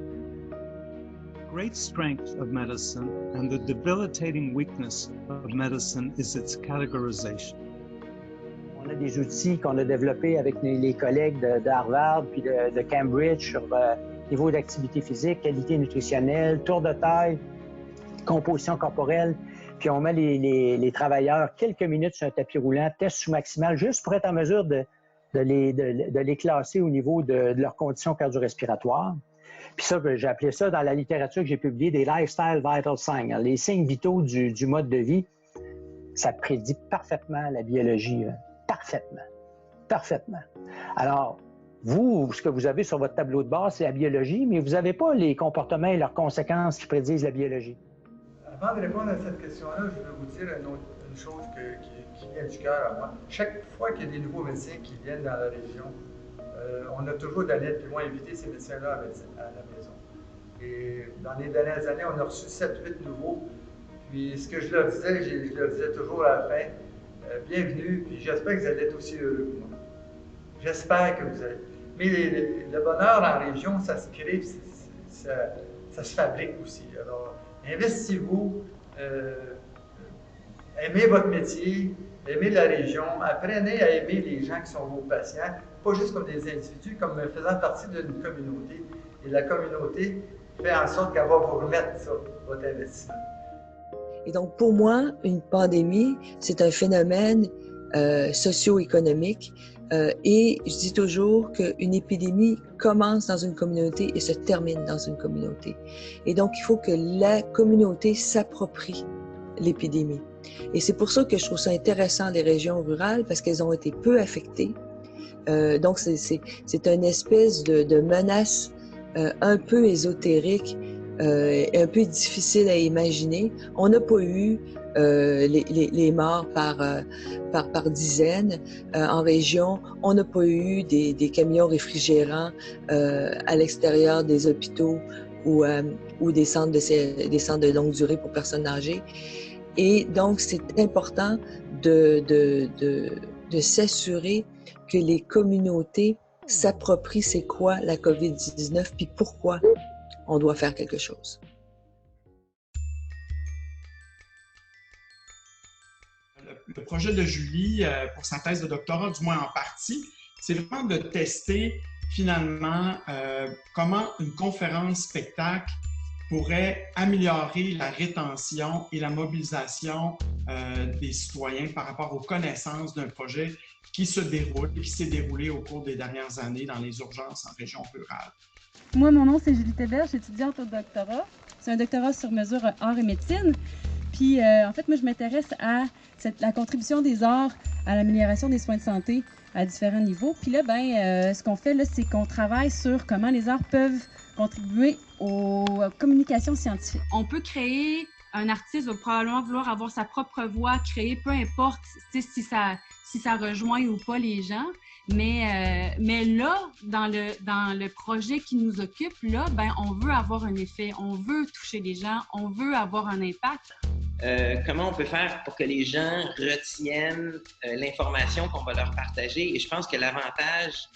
Great strength of medicine and the debilitating weakness of medicine is its categorization. On a des outils qu'on a développés avec les collègues de Harvard puis de Cambridge sur niveau d'activité physique, qualité nutritionnelle, tour de taille, composition corporelle. Puis on met les travailleurs quelques minutes sur un tapis roulant, test sous maximal, juste pour être en mesure de les classer au niveau de leurs conditions cardio-respiratoires. Puis ça, j'ai appelé ça dans la littérature que j'ai publiée des Lifestyle Vital Signs, les signes vitaux du mode de vie. Ça prédit parfaitement la biologie, parfaitement. Alors, vous, ce que vous avez sur votre tableau de bord, c'est la biologie, mais vous n'avez pas les comportements et leurs conséquences qui prédisent la biologie. Avant de répondre à cette question-là, je veux vous dire une chose qui vient du cœur à moi. Chaque fois qu'il y a des nouveaux médecins qui viennent dans la région, on a toujours d'aller plus loin inviter ces médecins-là à la maison. Et dans les dernières années, on a reçu 7-8 nouveaux. Puis ce que je leur disais, je leur disais toujours à la fin, bienvenue, puis j'espère que vous allez être aussi heureux que moi. J'espère que vous allez. Mais le bonheur en région, ça se crée, ça se fabrique aussi. Alors, investissez-vous, aimez votre métier, aimez la région, apprenez à aimer les gens qui sont vos patients, pas juste comme des individus, comme faisant partie d'une communauté. Et la communauté fait en sorte qu'elle va vous remettre ça, votre investissement. Et donc, pour moi, une pandémie, c'est un phénomène socio-économique. Et je dis toujours qu'une épidémie commence dans une communauté et se termine dans une communauté. Et donc, il faut que la communauté s'approprie l'épidémie. Et c'est pour ça que je trouve ça intéressant les régions rurales, parce qu'elles ont été peu affectées. Donc, c'est une espèce de menace un peu ésotérique, un peu difficile à imaginer. On n'a pas eu les morts par dizaines en région. On n'a pas eu des camions réfrigérants à l'extérieur des hôpitaux ou des centres de longue durée pour personnes âgées. Et donc, c'est important de s'assurer que les communautés s'approprient c'est quoi la COVID-19 puis pourquoi on doit faire quelque chose. Le projet de Julie pour sa thèse de doctorat, du moins en partie, c'est vraiment de tester finalement comment une conférence spectacle pourrait améliorer la rétention et la mobilisation des citoyens par rapport aux connaissances d'un projet qui se déroule et qui s'est déroulé au cours des dernières années dans les urgences en région rurale. Moi, mon nom, c'est Julie Tébert, je suis étudiante au doctorat. C'est un doctorat sur mesure arts et médecine. Puis, en fait, moi, je m'intéresse à la contribution des arts à l'amélioration des soins de santé à différents niveaux. Puis là, ce qu'on fait, là, c'est qu'on travaille sur comment les arts peuvent contribuer aux communications scientifiques. On peut créer, un artiste va probablement vouloir avoir sa propre voix, créer, peu importe si ça rejoint ou pas les gens. Mais là, dans le projet qui nous occupe, là, on veut avoir un effet, on veut toucher les gens, on veut avoir un impact. Comment on peut faire pour que les gens retiennent l'information qu'on va leur partager? Et je pense que l'avantage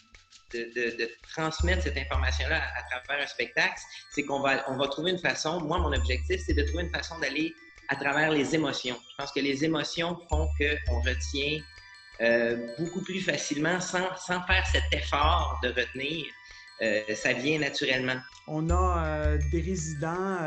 de transmettre cette information-là à travers un spectacle, c'est qu'on va trouver une façon, moi, mon objectif, c'est de trouver une façon d'aller à travers les émotions. Je pense que les émotions font qu'on retient beaucoup plus facilement sans faire cet effort de retenir. Ça vient naturellement. On a des résidents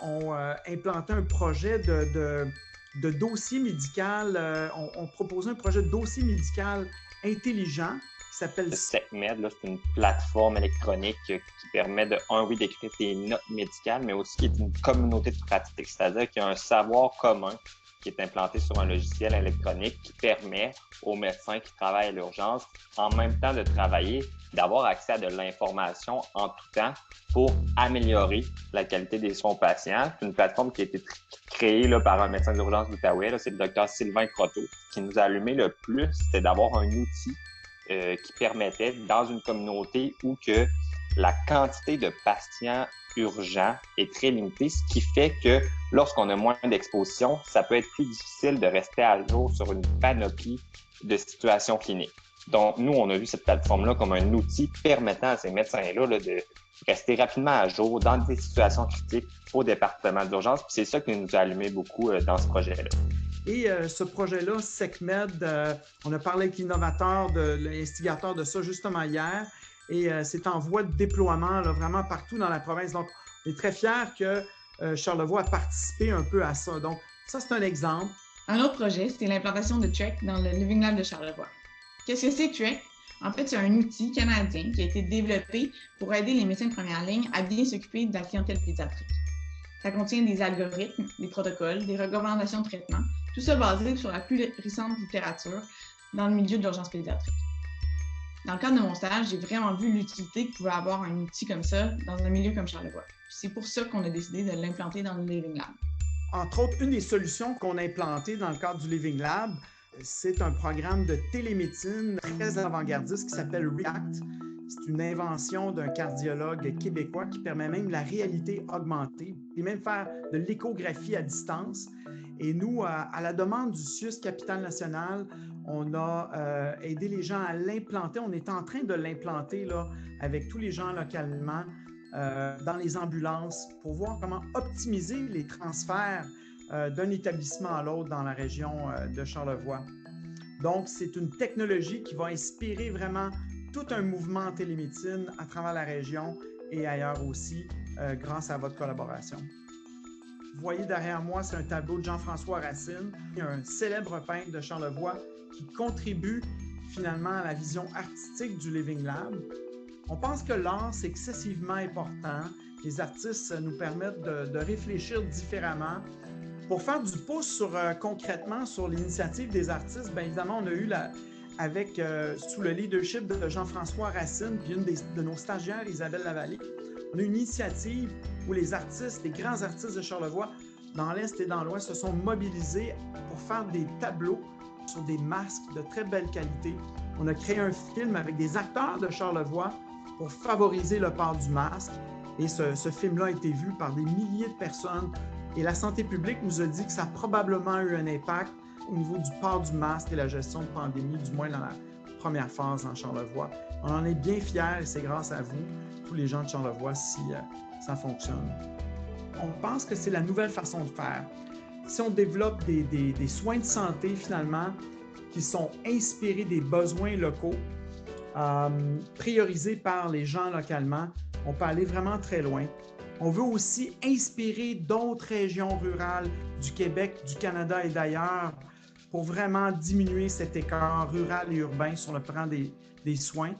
ont implanté un projet de dossier médical. On proposait un projet de dossier médical intelligent qui s'appelle SecMed. C'est une plateforme électronique qui permet d'écrire tes notes médicales, mais aussi qui est une communauté de pratique, c'est-à-dire qu'il y a un savoir commun qui est implanté sur un logiciel électronique qui permet aux médecins qui travaillent à l'urgence, en même temps de travailler, d'avoir accès à de l'information en tout temps pour améliorer la qualité des soins aux patients. C'est une plateforme qui a été créée par un médecin d'urgence d'Outaouais, c'est le docteur Sylvain Croteau. Ce qui nous a allumé le plus, c'était d'avoir un outil qui permettait, dans une communauté où que la quantité de patients urgents est très limitée, ce qui fait que lorsqu'on a moins d'exposition, ça peut être plus difficile de rester à jour sur une panoplie de situations cliniques. Donc, nous, on a vu cette plateforme-là comme un outil permettant à ces médecins-là de rester rapidement à jour dans des situations critiques au département d'urgence. Puis c'est ça qui nous a allumé beaucoup dans ce projet-là. Et ce projet-là, SecMed, on a parlé avec l'innovateur, l'instigateur de ça justement hier, et c'est en voie de déploiement là, vraiment partout dans la province. Donc, on est très fiers que Charlevoix a participé un peu à ça. Donc, ça, c'est un exemple. Un autre projet, c'est l'implantation de Trek dans le Living Lab de Charlevoix. Qu'est-ce que c'est Trek? En fait, c'est un outil canadien qui a été développé pour aider les médecins de première ligne à bien s'occuper de la clientèle pédiatrique. Ça contient des algorithmes, des protocoles, des recommandations de traitement, tout ça basé sur la plus récente littérature dans le milieu de l'urgence pédiatrique. Dans le cadre de mon stage, j'ai vraiment vu l'utilité que pouvait avoir un outil comme ça dans un milieu comme Charlevoix. C'est pour ça qu'on a décidé de l'implanter dans le Living Lab. Entre autres, une des solutions qu'on a implantées dans le cadre du Living Lab, c'est un programme de télémédecine très avant-gardiste qui s'appelle REACT. C'est une invention d'un cardiologue québécois qui permet même la réalité augmentée et même faire de l'échographie à distance. Et nous, à la demande du CIUS Capitale Nationale, On a aidé les gens à l'implanter. On est en train de l'implanter là, avec tous les gens localement dans les ambulances pour voir comment optimiser les transferts d'un établissement à l'autre dans la région de Charlevoix. Donc, c'est une technologie qui va inspirer vraiment tout un mouvement en télémédecine à travers la région et ailleurs aussi, grâce à votre collaboration. Vous voyez derrière moi, c'est un tableau de Jean-François Racine, un célèbre peintre de Charlevoix qui contribue finalement à la vision artistique du Living Lab. On pense que l'art, c'est excessivement important. Les artistes nous permettent de réfléchir différemment. Pour faire du pouce concrètement sur l'initiative des artistes, bien évidemment, on a eu sous le leadership de Jean-François Racine, puis une de nos stagiaires, Isabelle Lavallée, on a une initiative où les artistes, les grands artistes de Charlevoix, dans l'Est et dans l'Ouest, se sont mobilisés pour faire des tableaux sur des masques de très belle qualité. On a créé un film avec des acteurs de Charlevoix pour favoriser le port du masque. Et ce film-là a été vu par des milliers de personnes. Et la santé publique nous a dit que ça a probablement eu un impact au niveau du port du masque et la gestion de pandémie, du moins dans la première phase en Charlevoix. On en est bien fiers et c'est grâce à vous, tous les gens de Charlevoix, si ça fonctionne. On pense que c'est la nouvelle façon de faire. Si on développe des soins de santé, finalement, qui sont inspirés des besoins locaux, priorisés par les gens localement, on peut aller vraiment très loin. On veut aussi inspirer d'autres régions rurales du Québec, du Canada et d'ailleurs pour vraiment diminuer cet écart rural et urbain sur le plan des soins.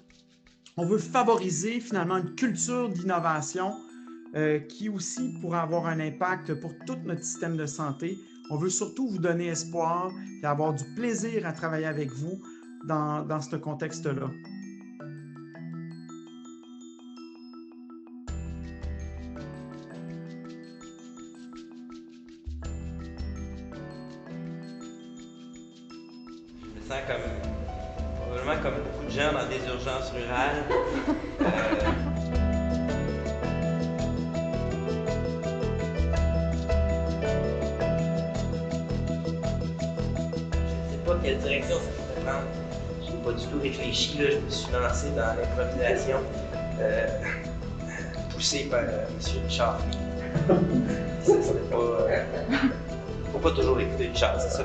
On veut favoriser finalement une culture d'innovation qui aussi pourra avoir un impact pour tout notre système de santé. On veut surtout vous donner espoir et avoir du plaisir à travailler avec vous dans ce contexte-là. Probablement comme beaucoup de gens dans des urgences rurales. Je ne sais pas quelle direction ça pourrait prendre. Je n'ai pas du tout réfléchi. Là. Je me suis lancé dans l'improvisation poussé par M. Richard. Ça serait pas... faut pas toujours écouter Richard, c'est ça.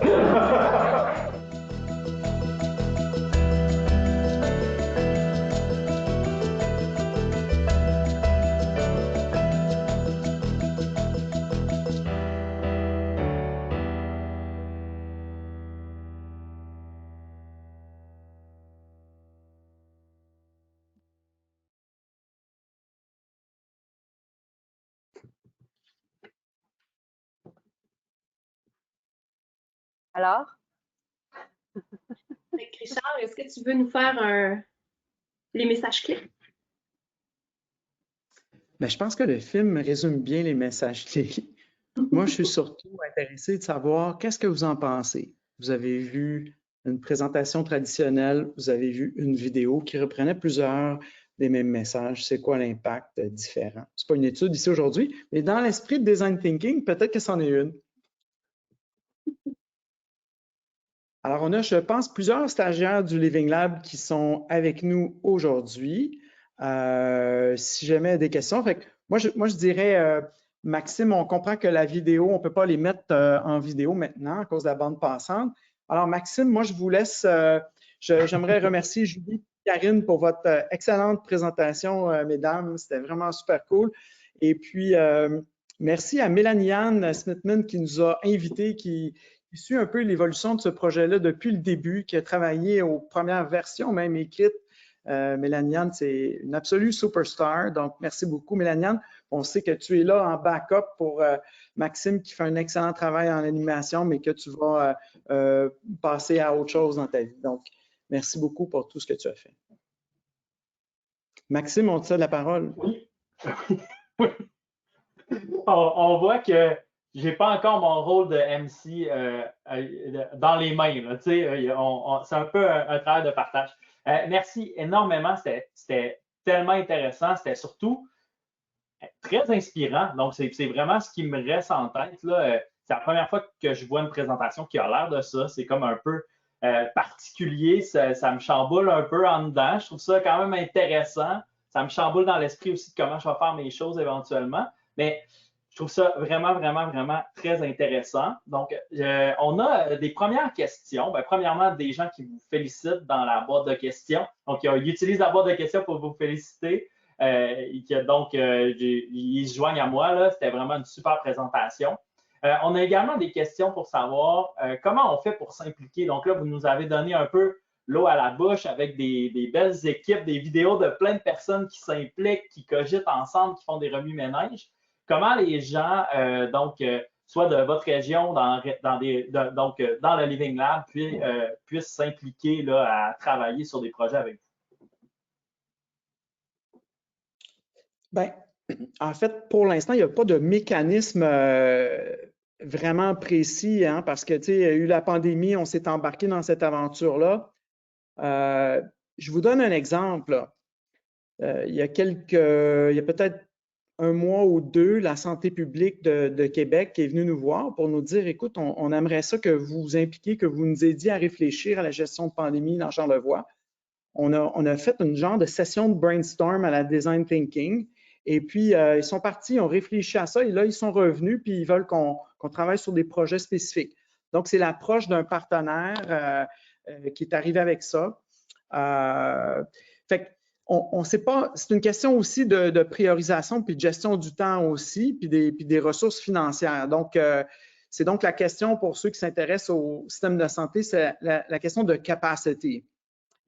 Alors? Richard, est-ce que tu veux nous faire les messages clés? Bien, je pense que le film résume bien les messages clés. Moi, je suis surtout intéressé de savoir qu'est-ce que vous en pensez. Vous avez vu une présentation traditionnelle, vous avez vu une vidéo qui reprenait plusieurs des mêmes messages. C'est quoi l'impact différent? Ce n'est pas une étude ici aujourd'hui, mais dans l'esprit de design thinking, peut-être que c'en est une. Alors, on a, je pense, plusieurs stagiaires du Living Lab qui sont avec nous aujourd'hui. Si jamais il y a des questions, moi, je dirais, Maxime, on comprend que la vidéo, on ne peut pas les mettre en vidéo maintenant à cause de la bande passante. Alors, Maxime, moi, je vous laisse, j'aimerais remercier Julie et Karine pour votre excellente présentation, mesdames. C'était vraiment super cool. Et puis, merci à Mélanie-Anne Smithman qui nous a invités, qui suit un peu l'évolution de ce projet-là depuis le début, qui a travaillé aux premières versions, même écrites. Mélanie-Anne, c'est une absolue superstar. Donc, merci beaucoup, Mélanie-Anne. On sait que tu es là en backup pour Maxime qui fait un excellent travail en animation, mais que tu vas passer à autre chose dans ta vie. Donc, merci beaucoup pour tout ce que tu as fait. Maxime, on te cède la parole. Oui. On voit que je n'ai pas encore mon rôle de MC dans les mains. C'est un peu un travail de partage. Merci énormément. C'était tellement intéressant. C'était surtout très inspirant. Donc, c'est vraiment ce qui me reste en tête. C'est la première fois que je vois une présentation qui a l'air de ça. C'est comme un peu particulier, ça me chamboule un peu en dedans. Je trouve ça quand même intéressant. Ça me chamboule dans l'esprit aussi de comment je vais faire mes choses éventuellement. Mais je trouve ça vraiment, vraiment, vraiment très intéressant. Donc, on a des premières questions. Bien, premièrement, des gens qui vous félicitent dans la boîte de questions. Donc, ils utilisent la boîte de questions pour vous féliciter. Donc, ils se joignent à moi. Là. C'était vraiment une super présentation. On a également des questions pour savoir comment on fait pour s'impliquer. Donc là, vous nous avez donné un peu l'eau à la bouche avec des belles équipes, des vidéos de plein de personnes qui s'impliquent, qui cogitent ensemble, qui font des remue-ménages. Comment les gens, soit de votre région, dans le Living Lab, puissent s'impliquer à travailler sur des projets avec vous? Bien, en fait, pour l'instant, il n'y a pas de mécanisme vraiment précis, hein, parce que, tu sais, il y a eu la pandémie, on s'est embarqué dans cette aventure-là. Je vous donne un exemple. Il y a peut-être un mois ou deux, la santé publique de Québec est venue nous voir pour nous dire, écoute, on aimerait ça que vous vous impliquiez, que vous nous aidiez à réfléchir à la gestion de pandémie dans Charlevoix. On a fait une genre de session de brainstorm à la design thinking. Et puis, ils sont partis, ils ont réfléchi à ça et là, ils sont revenus puis ils veulent qu'on travaille sur des projets spécifiques. Donc, c'est l'approche d'un partenaire qui est arrivé avec ça. Fait qu'on ne sait pas, c'est une question aussi de priorisation puis de gestion du temps aussi, puis des ressources financières. Donc, c'est donc la question pour ceux qui s'intéressent au système de santé, c'est la question de capacity.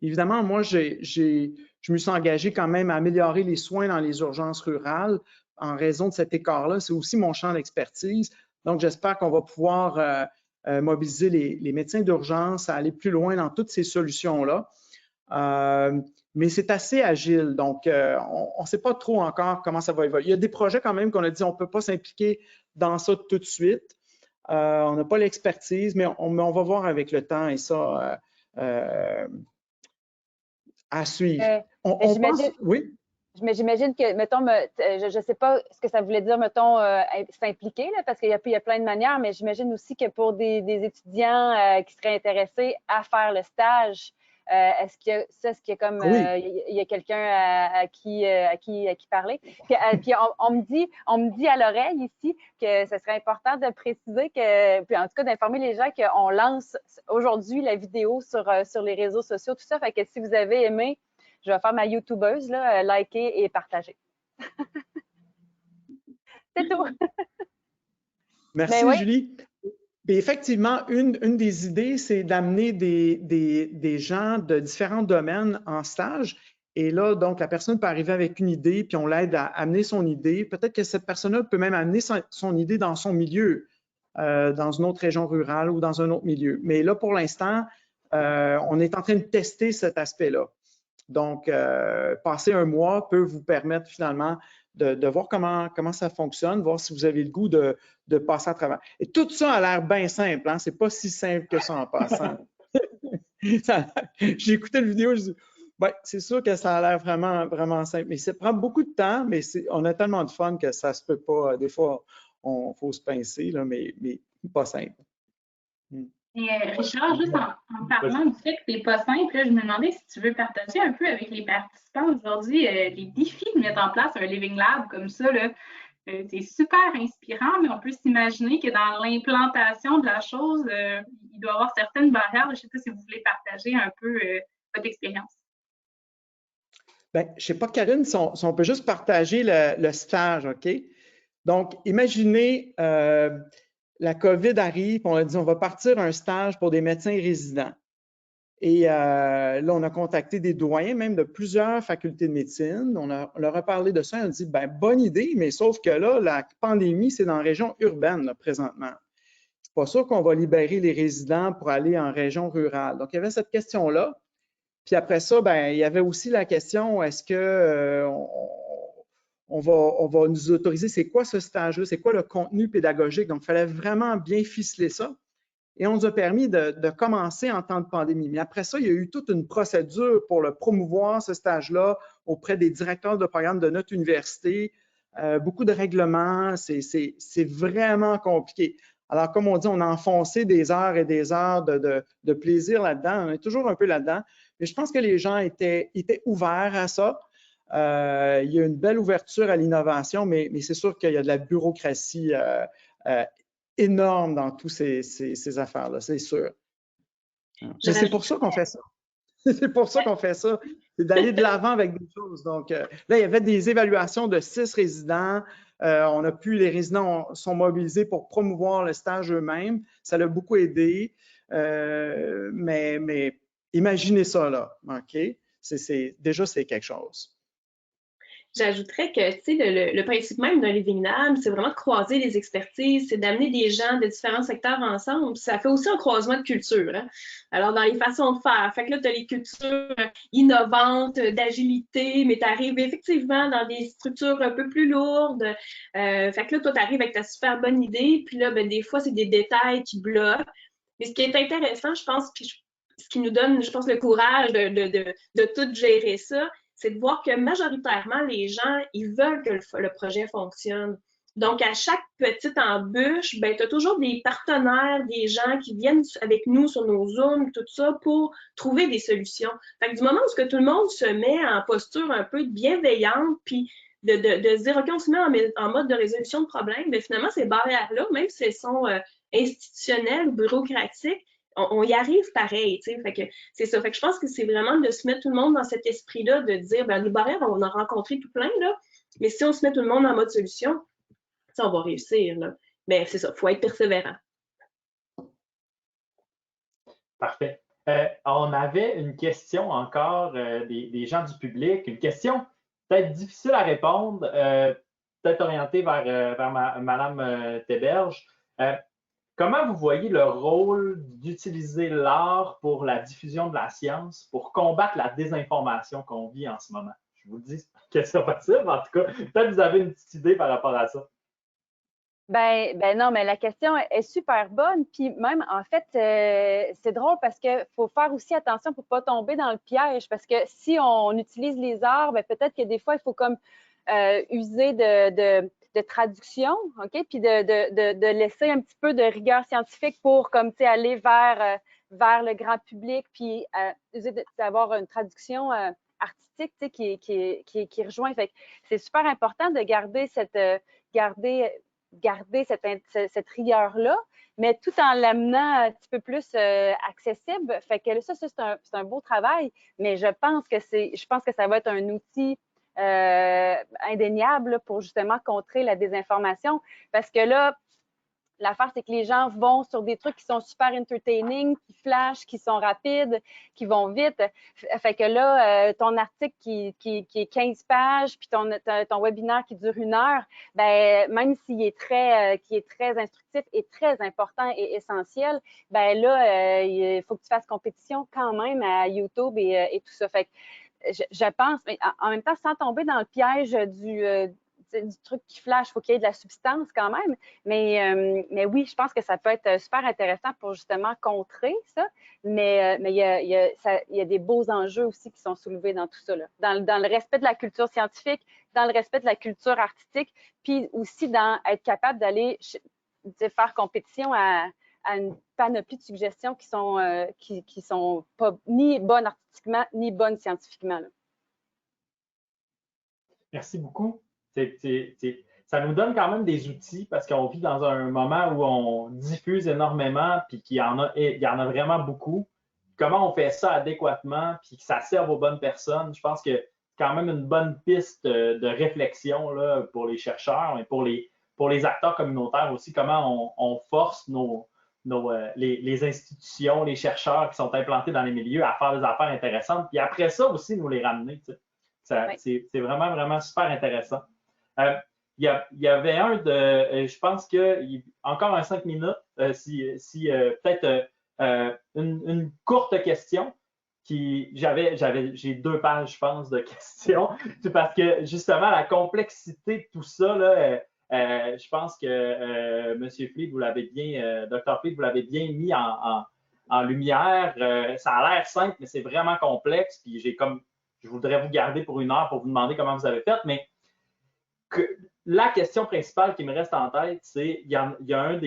Évidemment, moi, je me suis engagé quand même à améliorer les soins dans les urgences rurales en raison de cet écart-là. C'est aussi mon champ d'expertise. Donc, j'espère qu'on va pouvoir mobiliser les médecins d'urgence à aller plus loin dans toutes ces solutions-là. Mais c'est assez agile, donc on ne sait pas trop encore comment ça va évoluer. Il y a des projets quand même qu'on a dit on ne peut pas s'impliquer dans ça tout de suite. On n'a pas l'expertise, mais on va voir avec le temps et ça à suivre. Oui? Mais j'imagine que, mettons, je ne sais pas ce que ça voulait dire, mettons, s'impliquer, parce qu'il y a plein de manières, mais j'imagine aussi que pour des étudiants qui seraient intéressés à faire le stage, est-ce qu'il y a comme il y a quelqu'un à qui parler? Puis on me dit à l'oreille ici que ce serait important de préciser puis en tout cas d'informer les gens qu'on lance aujourd'hui la vidéo sur les réseaux sociaux, tout ça. Fait que si vous avez aimé, je vais faire ma YouTubeuse, là, liker et partager. C'est tout. Merci, Julie. Et effectivement, une des idées, c'est d'amener des gens de différents domaines en stage. Et là, donc, la personne peut arriver avec une idée, puis on l'aide à amener son idée. Peut-être que cette personne-là peut même amener son idée dans son milieu, dans une autre région rurale ou dans un autre milieu. Mais là, pour l'instant, on est en train de tester cet aspect-là. Donc, passer un mois peut vous permettre finalement de voir comment ça fonctionne, voir si vous avez le goût de passer à travers. Et tout ça a l'air bien simple, hein? C'est pas si simple que ça en passant. J'ai écouté la vidéo, je dis, ouais, c'est sûr que ça a l'air vraiment, vraiment simple. Mais ça prend beaucoup de temps, mais on a tellement de fun que ça se peut pas. Des fois, il faut se pincer, là, mais pas simple. Et Richard, juste en parlant du fait que c'est pas simple, là, je me demandais si tu veux partager un peu avec les participants aujourd'hui les défis de mettre en place un Living Lab comme ça. C'est super inspirant, mais on peut s'imaginer que dans l'implantation de la chose, il doit y avoir certaines barrières. Je ne sais pas si vous voulez partager un peu votre expérience. Bien, je ne sais pas, Karine, si on peut juste partager le stage, OK? Donc, imaginez... la COVID arrive, on a dit on va partir un stage pour des médecins résidents. Et là, on a contacté des doyens, même de plusieurs facultés de médecine. On leur a parlé de ça. On a dit, ben, bonne idée, mais sauf que là, la pandémie, c'est dans la région urbaine, là, présentement. C'est pas sûr qu'on va libérer les résidents pour aller en région rurale. Donc, il y avait cette question-là. Puis après ça, ben, il y avait aussi la question, est-ce que on va nous autoriser, c'est quoi ce stage-là, c'est quoi le contenu pédagogique. Donc, il fallait vraiment bien ficeler ça. Et on nous a permis de commencer en temps de pandémie. Mais après ça, il y a eu toute une procédure pour le promouvoir, ce stage-là, auprès des directeurs de programme de notre université. Beaucoup de règlements, c'est vraiment compliqué. Alors, comme on dit, on a enfoncé des heures et des heures de plaisir là-dedans. On est toujours un peu là-dedans. Mais je pense que les gens étaient ouverts à ça. Il y a une belle ouverture à l'innovation, mais c'est sûr qu'il y a de la bureaucratie énorme dans toutes ces affaires-là, c'est sûr. Mais c'est pour ça qu'on fait ça. C'est pour ça qu'on fait ça. C'est d'aller de l'avant avec des choses. Donc, là, il y avait des évaluations de 6 résidents. Les résidents sont mobilisés pour promouvoir le stage eux-mêmes. Ça l'a beaucoup aidé. Mais imaginez ça, là. OK? Déjà, c'est quelque chose. J'ajouterais que, tu sais, le principe même d'un Living Lab, c'est vraiment de croiser les expertises, c'est d'amener des gens de différents secteurs ensemble. Ça fait aussi un croisement de culture. Hein? Alors, dans les façons de faire, fait que là, tu as les cultures innovantes, d'agilité, mais tu arrives effectivement dans des structures un peu plus lourdes. Fait que là, toi, tu arrives avec ta super bonne idée, puis là, ben, des fois, c'est des détails qui bloquent. Mais ce qui est intéressant, je pense, puis ce qui nous donne, je pense, le courage de tout gérer ça, c'est de voir que majoritairement, les gens, ils veulent que le projet fonctionne. Donc, à chaque petite embûche, ben, tu as toujours des partenaires, des gens qui viennent avec nous sur nos Zooms, tout ça, pour trouver des solutions. Fait que du moment où tout le monde se met en posture un peu bienveillante, puis de se dire, OK, on se met en mode de résolution de problèmes, bien, finalement, ces barrières-là, même si elles sont institutionnelles ou bureaucratiques, on y arrive pareil, tu sais. Fait que c'est ça. Fait que je pense que c'est vraiment de se mettre tout le monde dans cet esprit-là, de dire, ben les barrières, on en a rencontré tout plein, là. Mais si on se met tout le monde en mode solution, ça, on va réussir, là. Mais c'est ça, il faut être persévérant. Parfait. On avait une question encore des gens du public, une question peut-être difficile à répondre, peut-être orientée vers Madame Théberge. Comment vous voyez le rôle d'utiliser l'art pour la diffusion de la science, pour combattre la désinformation qu'on vit en ce moment? Je vous le dis, question facile, en tout cas, peut-être que vous avez une petite idée par rapport à ça. Ben non, mais la question est super bonne. Puis même, en fait, c'est drôle parce qu'il faut faire aussi attention pour ne pas tomber dans le piège. Parce que si on utilise les arts, ben peut-être que des fois, il faut comme user de traduction, OK? Puis de laisser un petit peu de rigueur scientifique pour comme, aller vers le grand public, puis d'avoir une traduction artistique qui rejoint. Fait que c'est super important de garder cette rigueur-là, mais tout en l'amenant un petit peu plus accessible. Fait que ça c'est un beau travail, mais je pense que ça va être un outil indéniable pour justement contrer la désinformation. Parce que là, l'affaire, c'est que les gens vont sur des trucs qui sont super entertaining, qui flashent, qui sont rapides, qui vont vite. Fait que là, ton article qui est 15 pages, puis ton webinaire qui dure 1 heure, ben même s'il est très instructif et très important et essentiel, ben là, il faut que tu fasses compétition quand même à YouTube et tout ça. Fait que je pense, mais en même temps, sans tomber dans le piège du truc qui flash, il faut qu'il y ait de la substance quand même. Mais oui, je pense que ça peut être super intéressant pour justement contrer ça. Mais il y a des beaux enjeux aussi qui sont soulevés dans tout ça, là. Dans le respect de la culture scientifique, dans le respect de la culture artistique, puis aussi dans être capable d'aller faire compétition à une panoplie de suggestions qui sont pas ni bonnes artistiquement, ni bonnes scientifiquement, là. Merci beaucoup. Ça nous donne quand même des outils parce qu'on vit dans un moment où on diffuse énormément puis qu'il y en a vraiment beaucoup. Comment on fait ça adéquatement puis que ça serve aux bonnes personnes? Je pense que c'est quand même une bonne piste de réflexion là, pour les chercheurs et pour les acteurs communautaires aussi. Comment on force les institutions, les chercheurs qui sont implantés dans les milieux à faire des affaires intéressantes. Puis après ça aussi, nous les ramener. C'est vraiment, vraiment super intéressant. Il y avait je pense que encore un 5 minutes, peut-être une courte question. J'ai 2 pages, je pense, de questions. Parce que justement, la complexité de tout ça, là, je pense que M. Fleet, Dr. Fleet, vous l'avez bien mis en lumière. Ça a l'air simple, mais c'est vraiment complexe. Puis je voudrais vous garder pour 1 heure pour vous demander comment vous avez fait, mais la question principale qui me reste en tête, c'est il y a une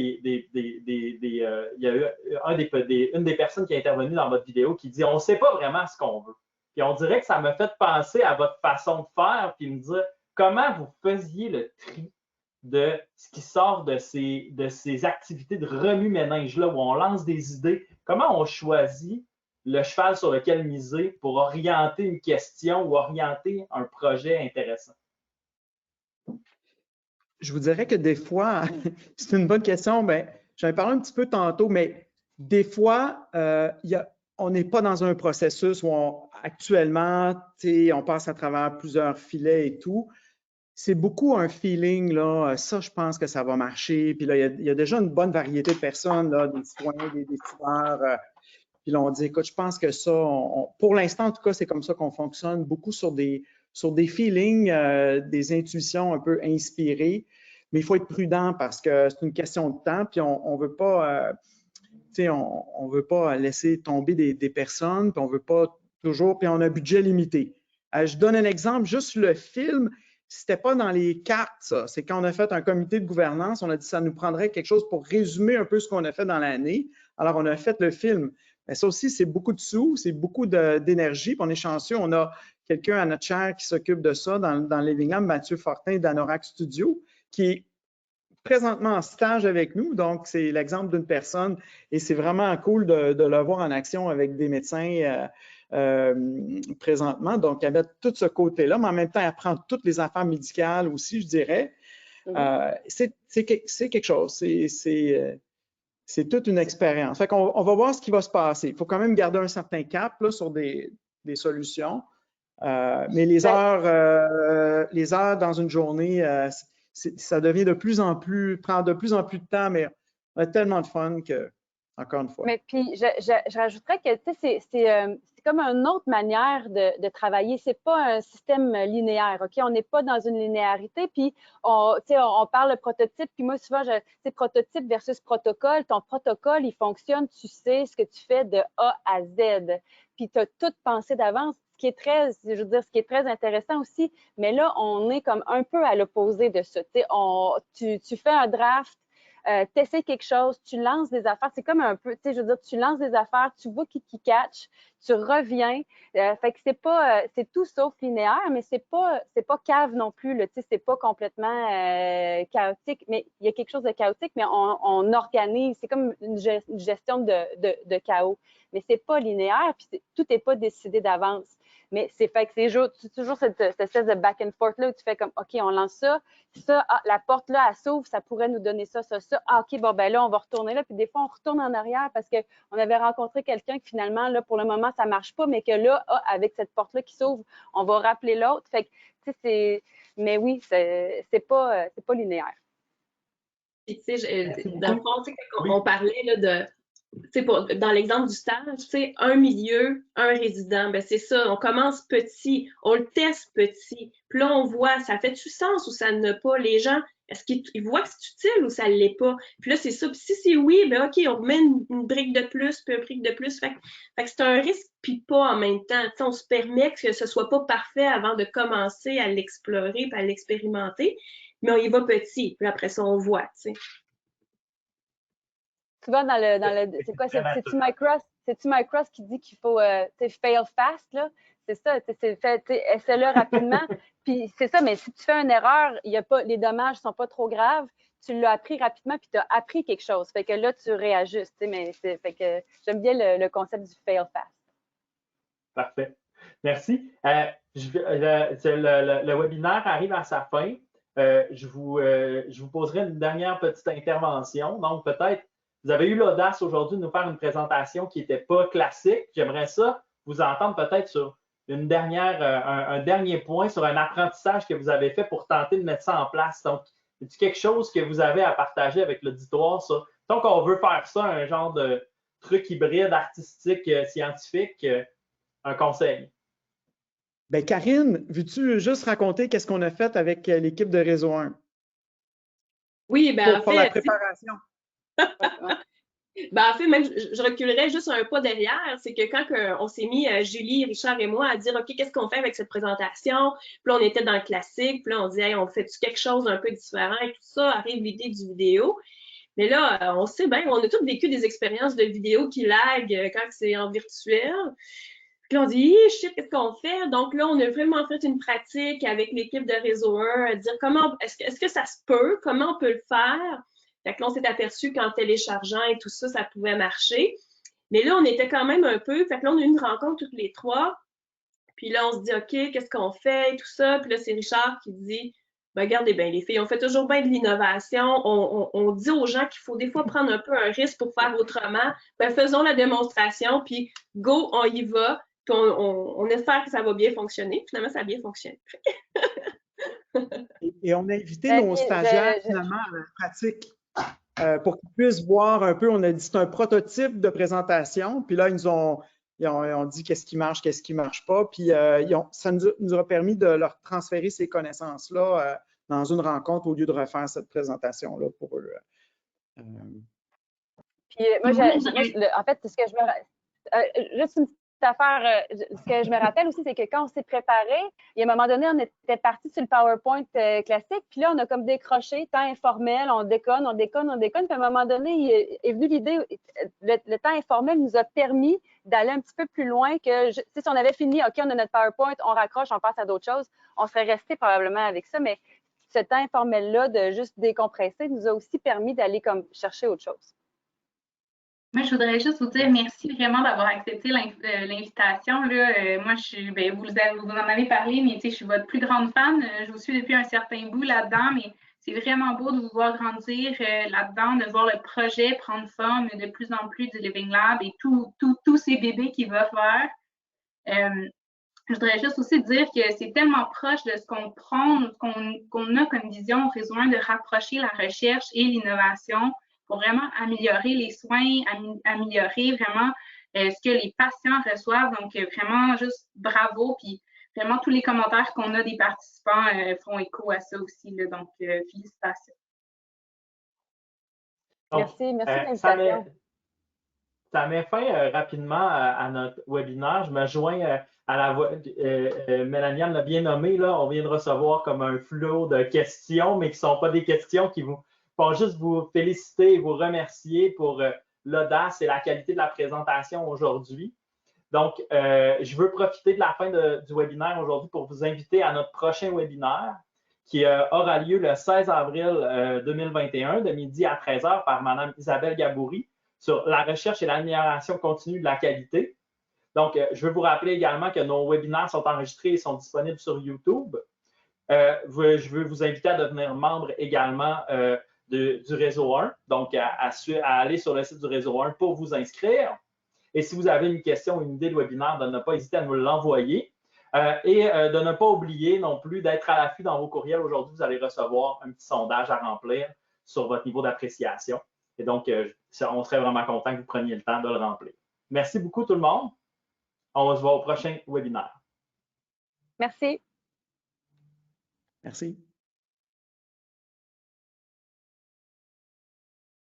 des personnes qui a intervenu dans votre vidéo qui dit on ne sait pas vraiment ce qu'on veut. Puis on dirait que ça m'a fait penser à votre façon de faire, puis me dire comment vous faisiez le tri de ce qui sort de ces activités de remue-ménage-là où on lance des idées. Comment on choisit le cheval sur lequel miser pour orienter une question ou orienter un projet intéressant? Je vous dirais que des fois, c'est une bonne question, mais j'en ai parlé un petit peu tantôt, mais des fois, on n'est pas dans un processus où actuellement, on passe à travers plusieurs filets et tout. C'est beaucoup un feeling, là, ça, je pense que ça va marcher. Puis là, il y a déjà une bonne variété de personnes, là, des citoyens, des décideurs. Puis là, on dit, écoute, je pense que ça, pour l'instant, en tout cas, c'est comme ça qu'on fonctionne, beaucoup sur des feelings, des intuitions un peu inspirées. Mais il faut être prudent parce que c'est une question de temps, puis on veut pas, on veut pas laisser tomber des personnes, puis on veut pas toujours, puis on a un budget limité. Je donne un exemple, juste le film, c'était pas dans les cartes, ça. C'est quand on a fait un comité de gouvernance, on a dit que ça nous prendrait quelque chose pour résumer un peu ce qu'on a fait dans l'année. Alors, on a fait le film. Mais ça aussi, c'est beaucoup de sous, c'est beaucoup d'énergie. Puis on est chanceux, on a quelqu'un à notre chaire qui s'occupe de ça dans Living Lab, Mathieu Fortin d'Anorak Studio, qui est présentement en stage avec nous. Donc, c'est l'exemple d'une personne et c'est vraiment cool de le voir en action avec des médecins présentement. Donc, elle met tout ce côté-là, mais en même temps, elle prend toutes les affaires médicales aussi, je dirais. C'est quelque chose. C'est toute une expérience. Fait qu'on va voir ce qui va se passer. Il faut quand même garder un certain cap là, sur des solutions. Mais les heures dans une journée, ça devient de plus en plus, prend de plus en plus de temps, mais on a tellement de fun que, encore une fois. Mais puis, je rajouterais que c'est comme une autre manière de travailler. C'est pas un système linéaire, OK? On n'est pas dans une linéarité, puis on parle de prototype, puis moi, souvent, c'est prototype versus protocole. Ton protocole, il fonctionne, tu sais ce que tu fais de A à Z, puis tu as tout pensé d'avance. Ce qui est très intéressant aussi, mais là, on est comme un peu à l'opposé de ça. Tu fais un draft, tu essaies quelque chose, tu lances des affaires, c'est comme un peu, tu lances des affaires, tu vois qui catch, tu reviens. Fait que c'est tout sauf linéaire, mais c'est pas cave non plus, c'est pas complètement chaotique, mais il y a quelque chose de chaotique, mais on organise, c'est comme une gestion de chaos, mais c'est pas linéaire, puis tout n'est pas décidé d'avance. Mais c'est fait que c'est toujours cette espèce de back and forth là où tu fais comme, OK, on lance ça, la porte là, elle s'ouvre, ça pourrait nous donner ça. Ah, OK, bon, ben là, on va retourner là. Puis des fois, on retourne en arrière parce qu'on avait rencontré quelqu'un qui finalement, là, pour le moment, ça ne marche pas, mais que là, avec cette porte-là qui s'ouvre, on va rappeler l'autre. Fait que, tu sais, mais oui, c'est pas linéaire. Puis, tu sais, dans le fond, on parlait là, de. Dans l'exemple du stage, un milieu, un résident, ben c'est ça, on commence petit, on le teste petit, puis là on voit, ça fait-tu sens ou ça n'a pas, les gens, est-ce qu'ils voient que c'est utile ou ça ne l'est pas, puis là c'est ça, puis si c'est oui, ben ok, on remet une brique de plus, puis une brique de plus, fait que c'est un risque puis pas en même temps, on se permet que ce soit pas parfait avant de commencer à l'explorer puis à l'expérimenter, mais on y va petit, puis après ça on voit, tu sais. Souvent, c'est quoi? C'est-tu Mike Ross qui dit qu'il faut fail fast, là? C'est ça, essaie-le rapidement. Puis c'est ça, mais si tu fais une erreur, les dommages ne sont pas trop graves, tu l'as appris rapidement, puis tu as appris quelque chose. Fait que là, tu réajustes. Fait que j'aime bien le concept du fail fast. Parfait. Merci. Le webinaire arrive à sa fin. Je vous poserai une dernière petite intervention. Donc, peut-être, vous avez eu l'audace aujourd'hui de nous faire une présentation qui n'était pas classique. J'aimerais ça vous entendre peut-être sur un dernier point, sur un apprentissage que vous avez fait pour tenter de mettre ça en place. Donc, est-ce quelque chose que vous avez à partager avec l'auditoire? Donc, on veut faire ça, un genre de truc hybride, artistique, scientifique, un conseil. Bien, Karine, veux-tu juste raconter qu'est-ce qu'on a fait avec l'équipe de Réseau 1? Oui, bien, pour la préparation. Ben, en fait, même, je reculerais juste un pas derrière. C'est que quand on s'est mis, Julie, Richard et moi, à dire, OK, qu'est-ce qu'on fait avec cette présentation? Puis là, on était dans le classique. Puis là, on dit, hey, on fait-tu quelque chose d'un peu différent? Et tout ça, arrive l'idée du vidéo. Mais là, on sait bien, on a tous vécu des expériences de vidéo qui laguent quand c'est en virtuel. Puis là, on dit, shit, qu'est-ce qu'on fait? Donc là, on a vraiment fait une pratique avec l'équipe de Réseau 1 à dire comment, est-ce que ça se peut? Comment on peut le faire? Fait que là, on s'est aperçu qu'en téléchargeant et tout ça, ça pouvait marcher. Mais là, on était quand même un peu, fait que là, on a eu une rencontre toutes les trois. Puis là, on se dit, OK, qu'est-ce qu'on fait et tout ça? Puis là, c'est Richard qui dit, ben, regardez bien, les filles, on fait toujours bien de l'innovation. On dit aux gens qu'il faut des fois prendre un peu un risque pour faire autrement. Ben, faisons la démonstration, puis go, on y va. Puis on espère que ça va bien fonctionner. Finalement, ça a bien fonctionné. Et on a invité nos stagiaires finalement à la pratique pour qu'ils puissent voir un peu. On a dit c'est un prototype de présentation. Puis là, ils ont dit qu'est-ce qui marche, qu'est-ce qui ne marche pas. Puis ça nous a permis de leur transférer ces connaissances-là dans une rencontre au lieu de refaire cette présentation-là pour eux. Puis moi, en fait, ce que je me... juste une petite affaire, ce que je me rappelle aussi, c'est que quand on s'est préparé, il y a un moment donné, on était parti sur le PowerPoint classique, puis là, on a comme décroché, temps informel, on déconne, puis à un moment donné, est venue l'idée, le temps informel nous a permis d'aller un petit peu plus loin que, si on avait fini, OK, on a notre PowerPoint, on raccroche, on passe à d'autres choses, on serait resté probablement avec ça, mais ce temps informel-là de juste décompresser nous a aussi permis d'aller comme chercher autre chose. Moi, je voudrais juste vous dire merci vraiment d'avoir accepté l'invitation. Moi, vous en avez parlé, mais je suis votre plus grande fan. Je vous suis depuis un certain bout là-dedans, mais c'est vraiment beau de vous voir grandir là-dedans, de voir le projet prendre forme de plus en plus du Living Lab et tous ces bébés qu'il va faire. Je voudrais juste aussi dire que c'est tellement proche de ce qu'on prend, qu'on a comme vision au Réseau 1 de rapprocher la recherche et l'innovation pour vraiment améliorer les soins, améliorer vraiment ce que les patients reçoivent. Donc, vraiment, juste bravo. Puis, vraiment, tous les commentaires qu'on a des participants font écho à ça aussi. Là, donc, félicitations. Merci de l'invitation. Ça met fin rapidement à notre webinaire. Je me joins à la voix. Mélanie l'a bien nommé, là, on vient de recevoir comme un flot de questions, mais qui ne sont pas des questions qui vont juste vous féliciter et vous remercier pour l'audace et la qualité de la présentation aujourd'hui. Donc, je veux profiter de la fin du webinaire aujourd'hui pour vous inviter à notre prochain webinaire qui aura lieu le 16 avril 2021 de midi à 13h par Mme Isabelle Gaboury sur la recherche et l'amélioration continue de la qualité. Donc, je veux vous rappeler également que nos webinaires sont enregistrés et sont disponibles sur YouTube. Je veux vous inviter à devenir membre également du Réseau 1, donc à aller sur le site du Réseau 1 pour vous inscrire. Et si vous avez une question ou une idée de webinaire, de ne pas hésiter à nous l'envoyer. Et de ne pas oublier non plus d'être à l'affût dans vos courriels. Aujourd'hui, vous allez recevoir un petit sondage à remplir sur votre niveau d'appréciation. Et donc, on serait vraiment content que vous preniez le temps de le remplir. Merci beaucoup tout le monde. On se voit au prochain webinaire. Merci. Merci.